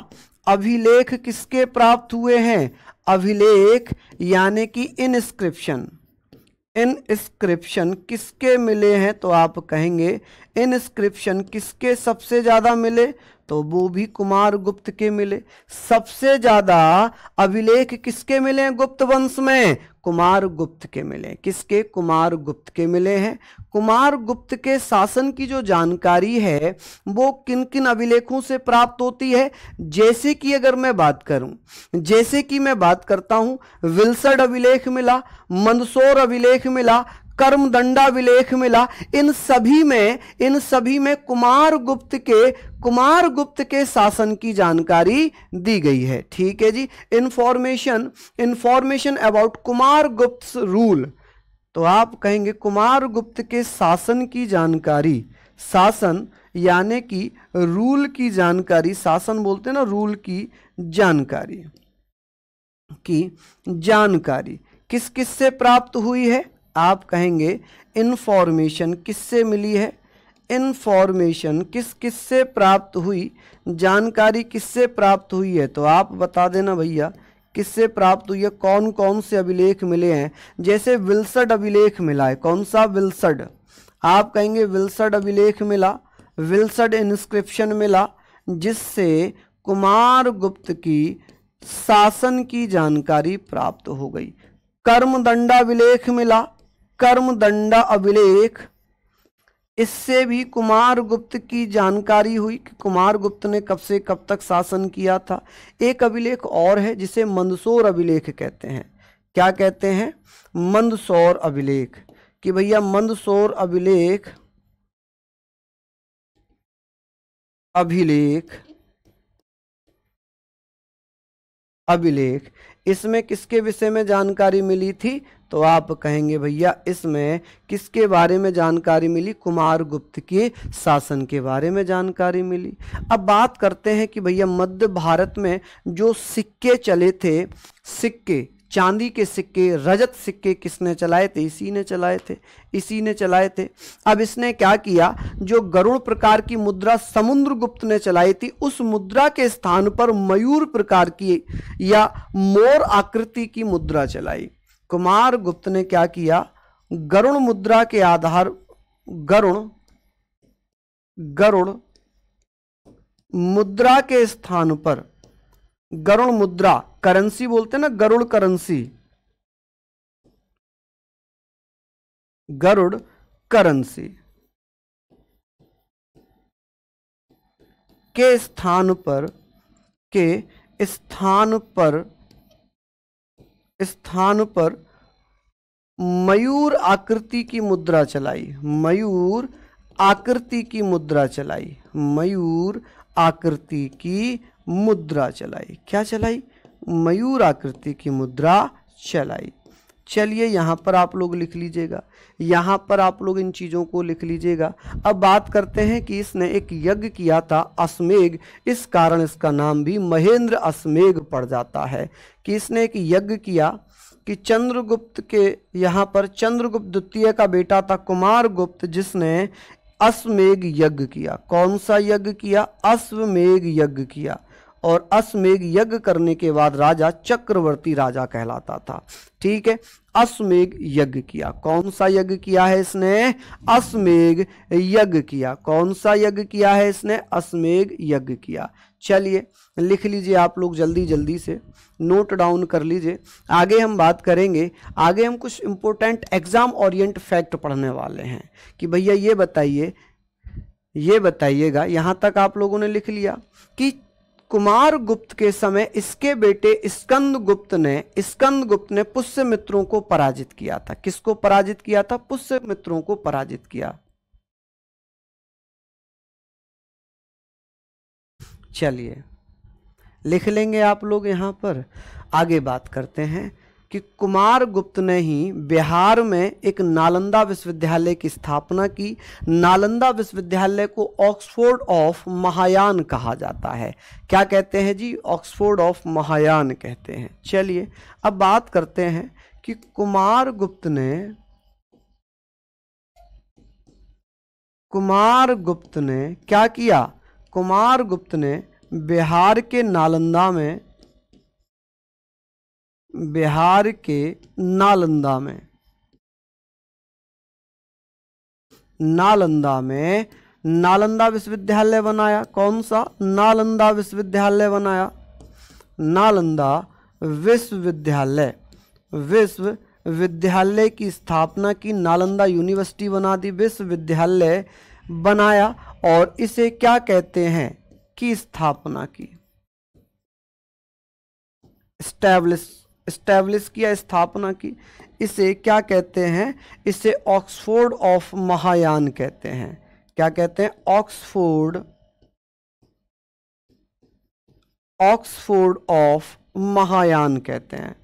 अभिलेख किसके प्राप्त हुए हैं? अभिलेख यानी कि इनस्क्रिप्शन। इनस्क्रिप्शन किसके मिले हैं? तो आप कहेंगे इनस्क्रिप्शन किसके सबसे ज्यादा मिले? तो वो भी कुमार गुप्त के मिले। सबसे ज्यादा अभिलेख किसके मिले हैं गुप्त वंश में? कुमार गुप्त के मिले। किसके? कुमार गुप्त के मिले हैं। कुमार गुप्त के शासन की जो जानकारी है वो किन किन अभिलेखों से प्राप्त होती है? जैसे कि अगर मैं बात करूं, जैसे कि मैं बात करता हूं, विल्सड अभिलेख मिला, मंदसौर अभिलेख मिला, कर्मदंडा अभिलेख मिला। इन सभी में कुमार गुप्त के शासन की जानकारी दी गई है। ठीक है जी, इंफॉर्मेशन अबाउट कुमार गुप्त रूल। तो आप कहेंगे कुमार गुप्त के शासन की जानकारी, शासन यानी कि रूल की जानकारी, शासन बोलते हैं ना, रूल की जानकारी किस किस से प्राप्त हुई है? आप कहेंगे इंफॉर्मेशन किससे मिली है? इंफॉर्मेशन किस किस से प्राप्त हुई? जानकारी किससे प्राप्त हुई है? तो आप बता देना भैया किससे प्राप्त हुई है, कौन कौन से अभिलेख मिले हैं। जैसे विल्सड अभिलेख मिला है। कौन सा? विल्सड। आप कहेंगे विल्सड अभिलेख मिला, विल्सड इंस्क्रिप्शन मिला, जिससे कुमार गुप्त की शासन की जानकारी प्राप्त हो गई। कर्मदंडा अभिलेख मिला, कर्मदंडा अभिलेख, इससे भी कुमार गुप्त की जानकारी हुई कि कुमार गुप्त ने कब से कब तक शासन किया था। एक अभिलेख और है जिसे मंदसौर अभिलेख कहते हैं। क्या कहते हैं? मंदसौर अभिलेख। कि भैया मंदसौर अभिलेख अभिलेख इसमें किसके विषय में जानकारी मिली थी? तो आप कहेंगे भैया इसमें किसके बारे में जानकारी मिली? कुमारगुप्त के शासन के बारे में जानकारी मिली। अब बात करते हैं कि भैया मध्य भारत में जो सिक्के चले थे, सिक्के, चांदी के सिक्के, रजत सिक्के किसने चलाए थे? इसी ने चलाए थे, इसी ने चलाए थे। अब इसने क्या किया, जो गरुड़ प्रकार की मुद्रा समुद्रगुप्त ने चलाई थी, उस मुद्रा के स्थान पर मयूर प्रकार की या मोर आकृति की मुद्रा चलाई। कुमारगुप्त ने क्या किया, गरुड़ मुद्रा के आधार, गरुड़ मुद्रा के स्थान पर, गरुड़ मुद्रा, करेंसी बोलते हैं ना, गरुड़ करेंसी, गरुड़ करेंसी के स्थान पर, स्थान पर मयूर आकृति की मुद्रा चलाई, मयूर आकृति की मुद्रा चलाई, मयूर आकृति की मुद्रा चलाई। क्या चलाई? मयूर आकृति की मुद्रा चलाई। चलिए यहां पर आप लोग लिख लीजिएगा, यहां पर आप लोग इन चीजों को लिख लीजिएगा। अब बात करते हैं कि इसने एक यज्ञ किया था अश्वमेघ, इस कारण इसका नाम भी महेंद्र अश्वमेघ पड़ जाता है कि इसने एक यज्ञ किया कि चंद्रगुप्त के, यहां पर चंद्रगुप्त द्वितीय का बेटा था कुमारगुप्त, जिसने अश्वमेघ यज्ञ किया। कौन सा यज्ञ किया? अश्वमेघ यज्ञ किया। और अश्वमेघ यज्ञ करने के बाद राजा चक्रवर्ती राजा कहलाता था। ठीक है, अश्वमेघ यज्ञ किया। कौन सा यज्ञ किया है इसने? अश्वमेघ यज्ञ किया। कौन सा यज्ञ किया है इसने? अश्वमेघ यज्ञ किया। चलिए लिख लीजिए आप लोग, जल्दी जल्दी से नोट डाउन कर लीजिए। आगे हम बात करेंगे, आगे हम कुछ इंपॉर्टेंट एग्जाम ओरिएंट फैक्ट पढ़ने वाले हैं कि भैया ये बताइए, ये बताइएगा, यहां तक आप लोगों ने लिख लिया कि कुमारगुप्त के समय इसके बेटे स्कंदगुप्त ने पुष्यमित्रों को पराजित किया था। किसको पराजित किया था? पुष्यमित्रों को पराजित किया। चलिए लिख लेंगे आप लोग यहां पर। आगे बात करते हैं कि कुमारगुप्त ने ही बिहार में एक नालंदा विश्वविद्यालय की स्थापना की। नालंदा विश्वविद्यालय को ऑक्सफोर्ड ऑफ महायान कहा जाता है। क्या कहते हैं जी? ऑक्सफोर्ड ऑफ महायान कहते हैं। चलिए अब बात करते हैं कि कुमारगुप्त ने क्या किया? कुमारगुप्त ने बिहार के नालंदा में नालंदा विश्वविद्यालय बनाया। कौन सा? नालंदा विश्वविद्यालय बनाया। नालंदा विश्वविद्यालय की स्थापना की, नालंदा यूनिवर्सिटी बना दी, विश्वविद्यालय बनाया। और इसे क्या कहते हैं? की स्थापना की, स्टैब्लिश किया, स्थापना की। इसे क्या कहते हैं? इसे ऑक्सफोर्ड ऑफ महायान कहते हैं। क्या कहते हैं? ऑक्सफोर्ड ऑफ महायान कहते हैं।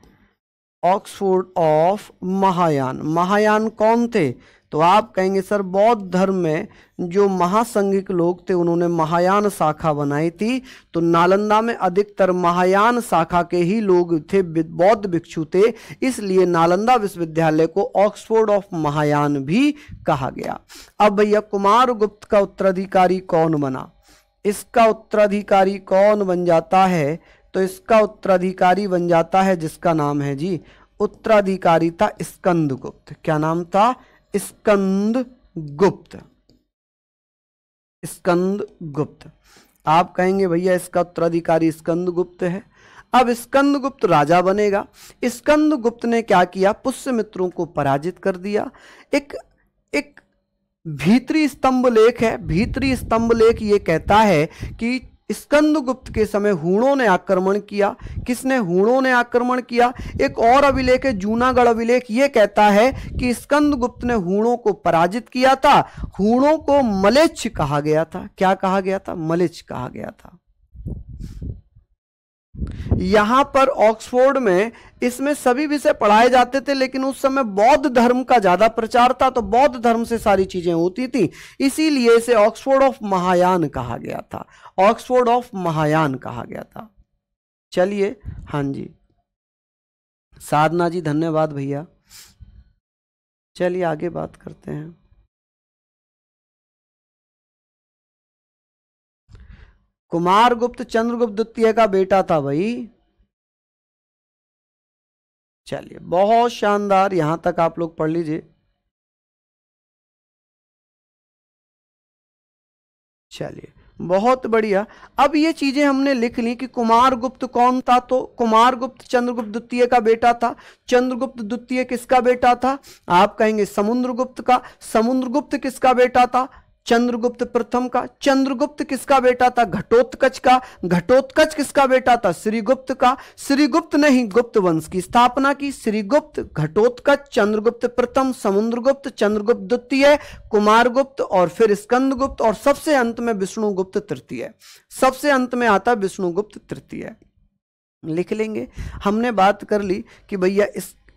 Oxford of Mahayana. महायान कौन थे? तो आप कहेंगे सर बौद्ध धर्म में जो महासंघिक लोग थे उन्होंने महायान शाखा बनाई थी। तो नालंदा में अधिकतर महायान शाखा के ही लोग थे, बौद्ध भिक्षु थे, इसलिए नालंदा विश्वविद्यालय को ऑक्सफोर्ड ऑफ महायान भी कहा गया। अब भैया कुमारगुप्त का उत्तराधिकारी कौन बना? इसका उत्तराधिकारी कौन बन जाता है? तो इसका उत्तराधिकारी बन जाता है जिसका नाम है जी, उत्तराधिकारी था स्कंदगुप्त। क्या नाम था? स्कंदगुप्त। स्कंदगुप्त। आप कहेंगे भैया इसका उत्तराधिकारी स्कंदगुप्त है। अब स्कंदगुप्त राजा बनेगा। स्कंदगुप्त ने क्या किया? पुष्यमित्रों को पराजित कर दिया। एक भीतरी स्तंभ लेख है। भीतरी स्तंभ लेख ये कहता है कि स्कंदगुप्त के समय हूणों ने आक्रमण किया। किसने? हूणों ने आक्रमण किया। एक और अभिलेख है जूनागढ़ अभिलेख, ये कहता है कि स्कंदगुप्त ने हूणों को पराजित किया था। हूणों को मलेच्छ कहा गया था। क्या कहा गया था? मलेच्छ कहा गया था। यहाँ पर ऑक्सफोर्ड में इसमें सभी विषय पढ़ाए जाते थे, लेकिन उस समय बौद्ध धर्म का ज्यादा प्रचार था, तो बौद्ध धर्म से सारी चीजें होती थी, इसीलिए इसे ऑक्सफोर्ड ऑफ महायान कहा गया था, ऑक्सफोर्ड ऑफ महायान कहा गया था। चलिए, हाँ जी, साधना जी धन्यवाद भैया। चलिए आगे बात करते हैं। कुमारगुप्त चंद्रगुप्त द्वितीय का बेटा था भाई। चलिए, बहुत शानदार, यहां तक आप लोग पढ़ लीजिए। चलिए, बहुत बढ़िया। अब ये चीजें हमने लिख ली कि कुमारगुप्त कौन था, तो कुमारगुप्त चंद्रगुप्त द्वितीय का बेटा था। चंद्रगुप्त द्वितीय किसका बेटा था? आप कहेंगे समुद्रगुप्त का। समुद्रगुप्त किसका बेटा था? चंद्रगुप्त प्रथम का। चंद्रगुप्त किसका बेटा था? घटोत्कच का। घटोत्कच किसका बेटा था? श्रीगुप्त का। श्रीगुप्त ने ही गुप्त वंश की स्थापना की। श्रीगुप्त, घटोत्कच, चंद्रगुप्त प्रथम, समुद्रगुप्त, चंद्रगुप्त द्वितीय, कुमारगुप्त और फिर स्कंदगुप्त और सबसे अंत में विष्णुगुप्त तृतीय। सबसे अंत में आता विष्णुगुप्त तृतीय। लिख लेंगे। हमने बात कर ली कि भैया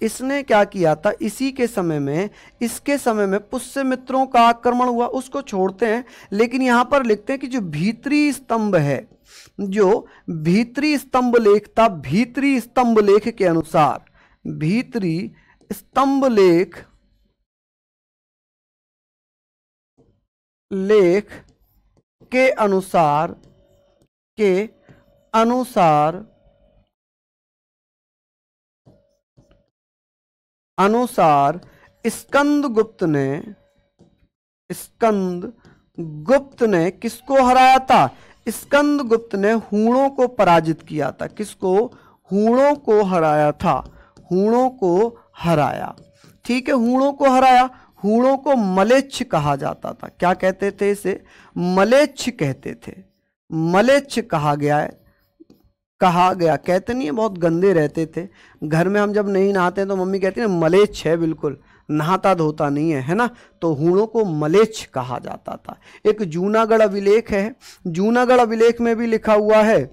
इसने क्या किया था, इसी के समय में, इसके समय में पुष्यमित्रों का आक्रमण हुआ, उसको छोड़ते हैं, लेकिन यहां पर लिखते हैं कि जो भीतरी स्तंभ है, जो भीतरी स्तंभ लेख था, भीतरी स्तंभ लेख के अनुसार, भीतरी स्तंभ लेख के अनुसार स्कंदगुप्त ने किसको हराया था? स्कंदगुप्त ने हूणों को पराजित किया था। किसको? हूणों को हराया था। हूणों को हराया, ठीक है, हूणों को हराया। हूणों को मलेच्छ कहा जाता था। क्या कहते थे इसे? मलेच्छ कहते थे। मलेच्छ कहा गया, कहते नहीं है, बहुत गंदे रहते थे घर में। हम जब नहीं नहाते हैं तो मम्मी कहती है मलेच्छ है, बिल्कुल नहाता धोता नहीं है, है ना। तो हूणों को मलेच्छ कहा जाता था। एक जूनागढ़ अभिलेख है, जूनागढ़ अभिलेख में भी लिखा हुआ है।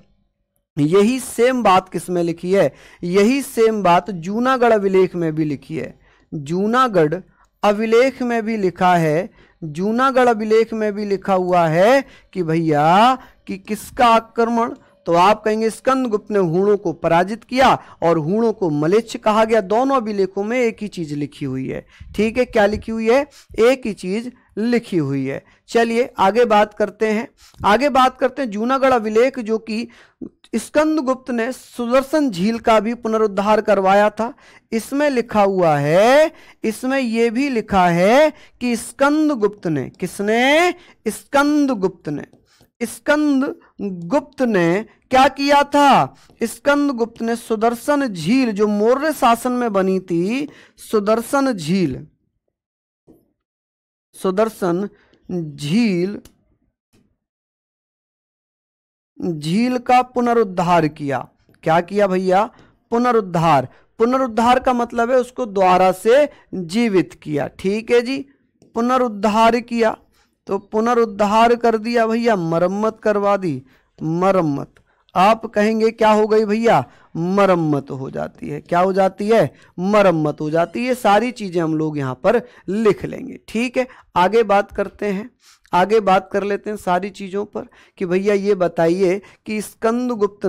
यही सेम बात किसमें लिखी है? यही सेम बात जूनागढ़ अभिलेख में भी लिखी है। जूनागढ़ अभिलेख में भी लिखा है, जूनागढ़ अभिलेख में भी लिखा हुआ है कि भैया कि किसका आक्रमण, तो आप कहेंगे स्कंदगुप्त ने हूणों को पराजित किया और हूणों को मलेच्छ कहा गया। दोनों अभिलेखों में एक ही चीज लिखी हुई है, ठीक है। क्या लिखी हुई है? एक ही चीज लिखी हुई है। चलिए आगे बात करते हैं। आगे बात करते हैं जूनागढ़ अभिलेख, जो कि स्कंदगुप्त ने सुदर्शन झील का भी पुनरुद्धार करवाया था। इसमें लिखा हुआ है, इसमें यह भी लिखा है कि स्कंदगुप्त ने, किसने? स्कंदगुप्त ने क्या किया था? स्कंदगुप्त ने सुदर्शन झील, जो मौर्य शासन में बनी थी, सुदर्शन झील का पुनरुद्धार किया। क्या किया भैया? पुनरुद्धार का मतलब है उसको दोबारा से जीवित किया, ठीक है जी। पुनरुद्धार किया, तो पुनरुद्धार कर दिया भैया, मरम्मत करवा दी। मरम्मत, आप कहेंगे क्या हो गई भैया? मरम्मत हो जाती है। क्या हो जाती है? मरम्मत हो जाती है। सारी चीजें हम लोग यहाँ पर लिख लेंगे, ठीक है। आगे बात करते हैं, आगे बात कर लेते हैं सारी चीजों पर कि भैया ये बताइए कि स्कंदगुप्त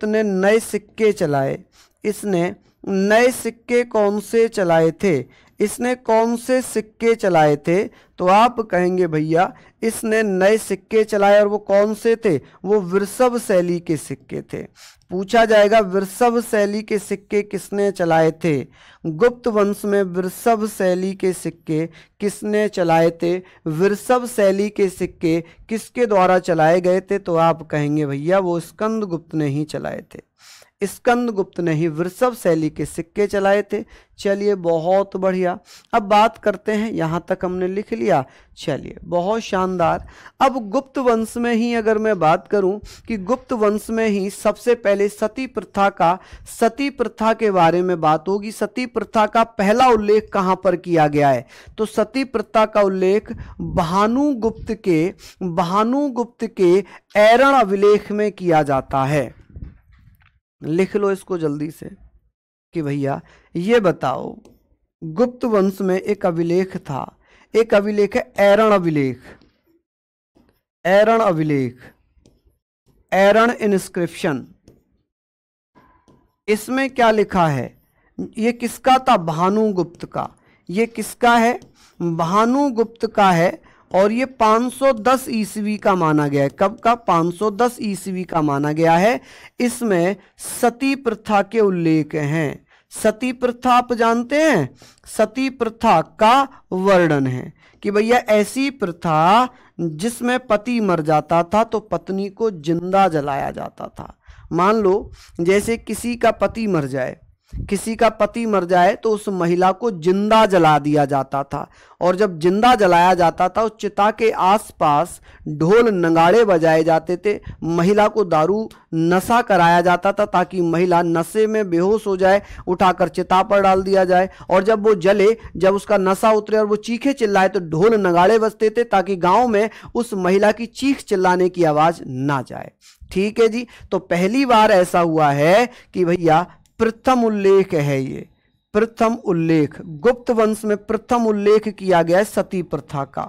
ने नए सिक्के चलाए। इसने नए सिक्के कौन से चलाए थे? इसने कौन से सिक्के चलाए थे? तो आप कहेंगे भैया इसने नए सिक्के चलाए, और वो कौन से थे? वो वृषभ शैली के सिक्के थे। पूछा जाएगा वृषभ शैली के सिक्के किसने चलाए थे? गुप्त वंश में वृषभ शैली के सिक्के किसने चलाए थे? वृषभ शैली के सिक्के किसके द्वारा चलाए गए थे? तो आप कहेंगे भैया वो स्कंदगुप्त ने ही चलाए थे। स्कंदगुप्त ने ही वृषभ शैली के सिक्के चलाए थे। चलिए बहुत बढ़िया। अब बात करते हैं, यहाँ तक हमने लिख लिया। चलिए बहुत शानदार। अब गुप्त वंश में ही अगर मैं बात करूं कि गुप्त वंश में ही सबसे पहले सती प्रथा के बारे में बात होगी। सती प्रथा का पहला उल्लेख कहाँ पर किया गया है? तो सती प्रथा का उल्लेख भानुगुप्त के ऐरण अभिलेख में किया जाता है। लिख लो इसको जल्दी से कि भैया ये बताओ, गुप्त वंश में एक अभिलेख था, एक अभिलेख है ऐरण अभिलेख, ऐरण अभिलेख, ऐरण इंस्क्रिप्शन। इसमें क्या लिखा है? ये किसका था? भानुगुप्त का। ये किसका है? भानुगुप्त का है। और ये 510 ईस्वी का माना गया है। कब का? 510 ईस्वी का माना गया है। इसमें सती प्रथा के उल्लेख हैं। सती प्रथा आप जानते हैं? सती प्रथा का वर्णन है कि भैया ऐसी प्रथा जिसमें पति मर जाता था तो पत्नी को जिंदा जलाया जाता था। मान लो जैसे किसी का पति मर जाए, किसी का पति मर जाए तो उस महिला को जिंदा जला दिया जाता था। और जब जिंदा जलाया जाता था उस चिता के आसपास ढोल नगाड़े बजाए जाते थे, महिला को दारू नशा कराया जाता था ताकि महिला नशे में बेहोश हो जाए, उठाकर चिता पर डाल दिया जाए। और जब वो जले, जब उसका नशा उतरे और वो चीखे चिल्लाए तो ढोल नगाड़े बजते थे ताकि गांव में उस महिला की चीख चिल्लाने की आवाज ना जाए। ठीक है जी। तो पहली बार ऐसा हुआ है कि भैया प्रथम उल्लेख है, ये प्रथम उल्लेख गुप्त वंश में प्रथम उल्लेख किया गया है सती प्रथा का।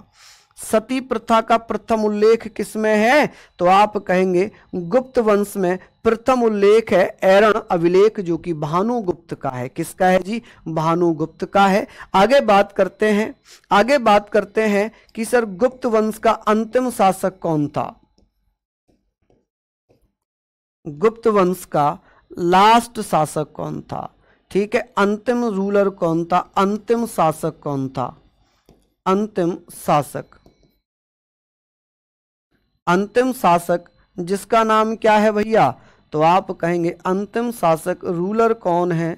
सती प्रथा का प्रथम उल्लेख किसमें है? तो आप कहेंगे गुप्त वंश में प्रथम उल्लेख है ऐरण अभिलेख, जो कि भानुगुप्त का है। किसका है जी? भानुगुप्त का है। आगे बात करते हैं, आगे बात करते हैं कि सर गुप्त वंश का अंतिम शासक कौन था? गुप्त वंश का लास्ट शासक कौन था? ठीक है, अंतिम रूलर कौन था? अंतिम शासक कौन था? अंतिम शासक, अंतिम शासक जिसका नाम क्या है भैया? तो आप कहेंगे अंतिम शासक रूलर कौन है?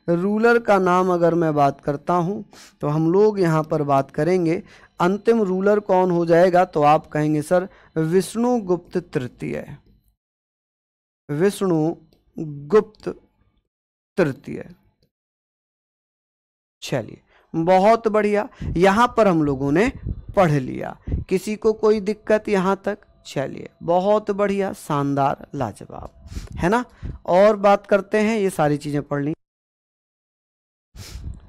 रूलर का नाम अगर मैं बात करता हूं तो हम लोग यहां पर बात करेंगे अंतिम रूलर कौन हो जाएगा? तो आप कहेंगे सर विष्णुगुप्त तृतीय, विष्णुगुप्त तृतीय। चलिए बहुत बढ़िया, यहां पर हम लोगों ने पढ़ लिया। किसी को कोई दिक्कत यहां तक? चलिए बहुत बढ़िया, शानदार, लाजवाब, है ना। और बात करते हैं, ये सारी चीजें पढ़ ली।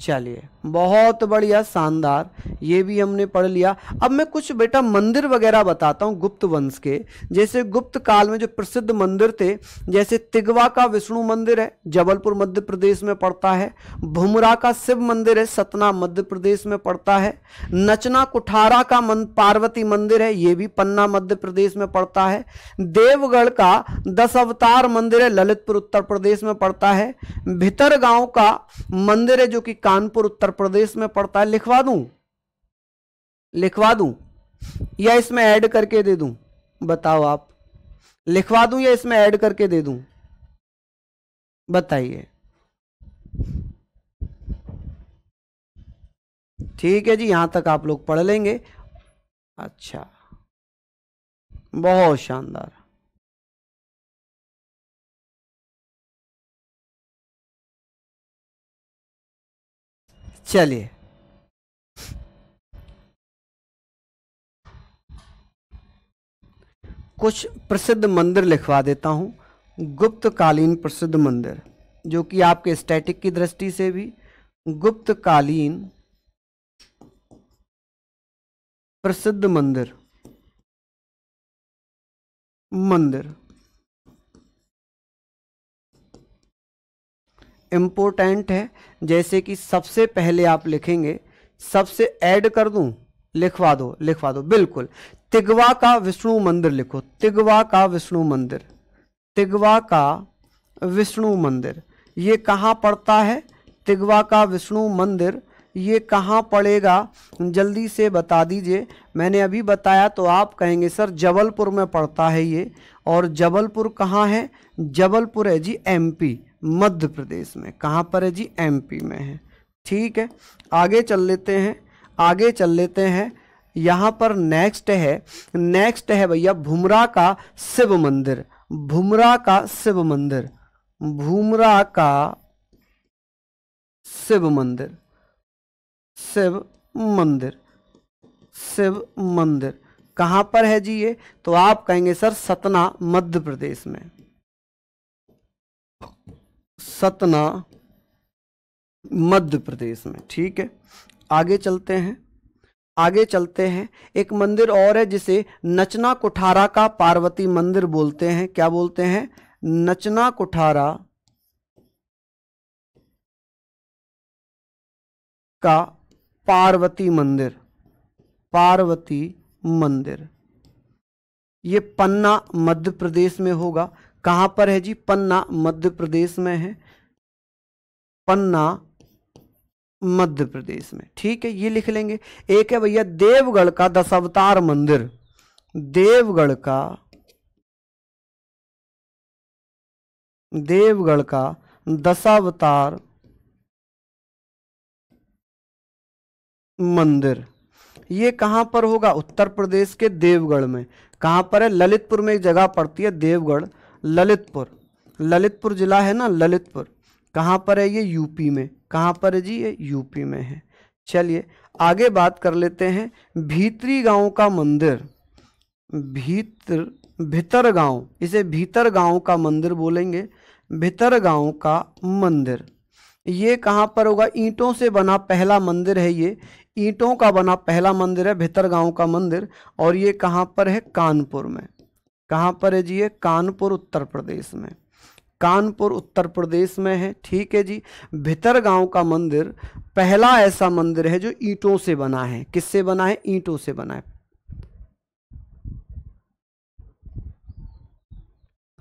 चलिए बहुत बढ़िया, शानदार, ये भी हमने पढ़ लिया। अब मैं कुछ बेटा मंदिर वगैरह बताता हूँ गुप्त वंश के। जैसे गुप्त काल में जो प्रसिद्ध मंदिर थे, जैसे तिगवा का विष्णु मंदिर है, जबलपुर मध्य प्रदेश में पड़ता है। भुमरा का शिव मंदिर है, सतना मध्य प्रदेश में पड़ता है। नचना कुठारा का पार्वती मंदिर है, ये भी पन्ना मध्य प्रदेश में पड़ता है। देवगढ़ का 10 अवतार मंदिर है, ललितपुर उत्तर प्रदेश में पड़ता है। भितरगांव का मंदिर है जो कि कानपुर उत्तर प्रदेश में पड़ता है। लिखवा दूं, लिखवा दूं या इसमें ऐड करके दे दूं? बताओ आप, लिखवा दूं या इसमें ऐड करके दे दूं? बताइए। ठीक है जी, यहां तक आप लोग पढ़ लेंगे। अच्छा, बहुत शानदार। चलिए कुछ प्रसिद्ध मंदिर लिखवा देता हूं, गुप्तकालीन प्रसिद्ध मंदिर, जो कि आपके स्टैटिक की दृष्टि से भी गुप्तकालीन प्रसिद्ध मंदिर, मंदिर इंपोर्टेंट है। जैसे कि सबसे पहले आप लिखेंगे, सबसे ऐड कर दूं? लिखवा दो, लिखवा दो, बिल्कुल। तिगवा का विष्णु मंदिर लिखो, तिगवा का विष्णु मंदिर, तिगवा का विष्णु मंदिर। ये कहाँ पड़ता है? तिगवा का विष्णु मंदिर ये कहाँ पड़ेगा? जल्दी से बता दीजिए। मैंने अभी बताया तो आप कहेंगे सर जबलपुर में पड़ता है ये। और जबलपुर कहाँ है? जबलपुर है जी एमपी, मध्य प्रदेश में। कहाँ पर है जी? एमपी में है। ठीक है, आगे चल लेते हैं, आगे चल लेते हैं। यहाँ पर नेक्स्ट है भैया भुमरा का शिव मंदिर, भुमरा का शिव मंदिर, भुमरा का शिव मंदिर, शिव मंदिर, शिव मंदिर कहाँ पर है जी ये? तो आप कहेंगे सर सतना मध्य प्रदेश में। सतना मध्य प्रदेश में। ठीक है, आगे चलते हैं। आगे चलते हैं, एक मंदिर और है जिसे नचना कुठारा का पार्वती मंदिर बोलते हैं। क्या बोलते हैं? नचना कुठारा का पार्वती मंदिर। पार्वती मंदिर ये पन्ना मध्य प्रदेश में होगा। कहां पर है जी? पन्ना मध्य प्रदेश में है। पन्ना मध्य प्रदेश में। ठीक है, ये लिख लेंगे। एक है भैया देवगढ़ का दशावतार मंदिर। देवगढ़ का दशावतार मंदिर, ये कहां पर होगा? उत्तर प्रदेश के देवगढ़ में। कहां पर है? ललितपुर में एक जगह पड़ती है देवगढ़, ललितपुर। ललितपुर जिला है ना, ललितपुर। कहां पर है ये? यूपी में। कहां पर है जी? ये यूपी में है। चलिए आगे बात कर लेते हैं। भीतरी गांव का मंदिर। भीतर गांव, इसे भीतर गांव का मंदिर बोलेंगे। भीतर गांव का मंदिर ये कहां पर होगा? ईंटों से बना पहला मंदिर है ये। ईंटों का बना पहला मंदिर है भीतर गांव का मंदिर। और ये कहां पर है? कानपुर में। कहां पर है जी? ये कानपुर उत्तर प्रदेश में। कानपुर उत्तर प्रदेश में है। ठीक है जी। भीतर गांव का मंदिर पहला ऐसा मंदिर है जो ईंटों से बना है। किससे बना है? ईंटों से बना है।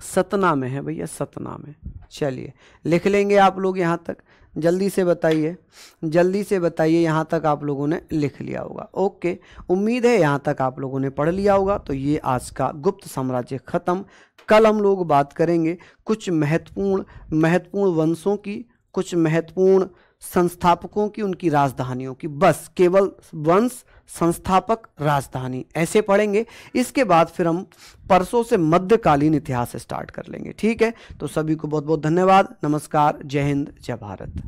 सतना में है भैया, सतना में। चलिए लिख लेंगे आप लोग यहां तक। जल्दी से बताइए, जल्दी से बताइए। यहाँ तक आप लोगों ने लिख लिया होगा। ओके, उम्मीद है यहाँ तक आप लोगों ने पढ़ लिया होगा। तो ये आज का गुप्त साम्राज्य खत्म। कल हम लोग बात करेंगे कुछ महत्वपूर्ण वंशों की, कुछ महत्वपूर्ण संस्थापकों की, उनकी राजधानियों की। बस केवल वंश, संस्थापक, राजधानी ऐसे पढ़ेंगे। इसके बाद फिर हम परसों से मध्यकालीन इतिहास स्टार्ट कर लेंगे। ठीक है, तो सभी को बहुत बहुत धन्यवाद। नमस्कार, जय हिंद, जय भारत।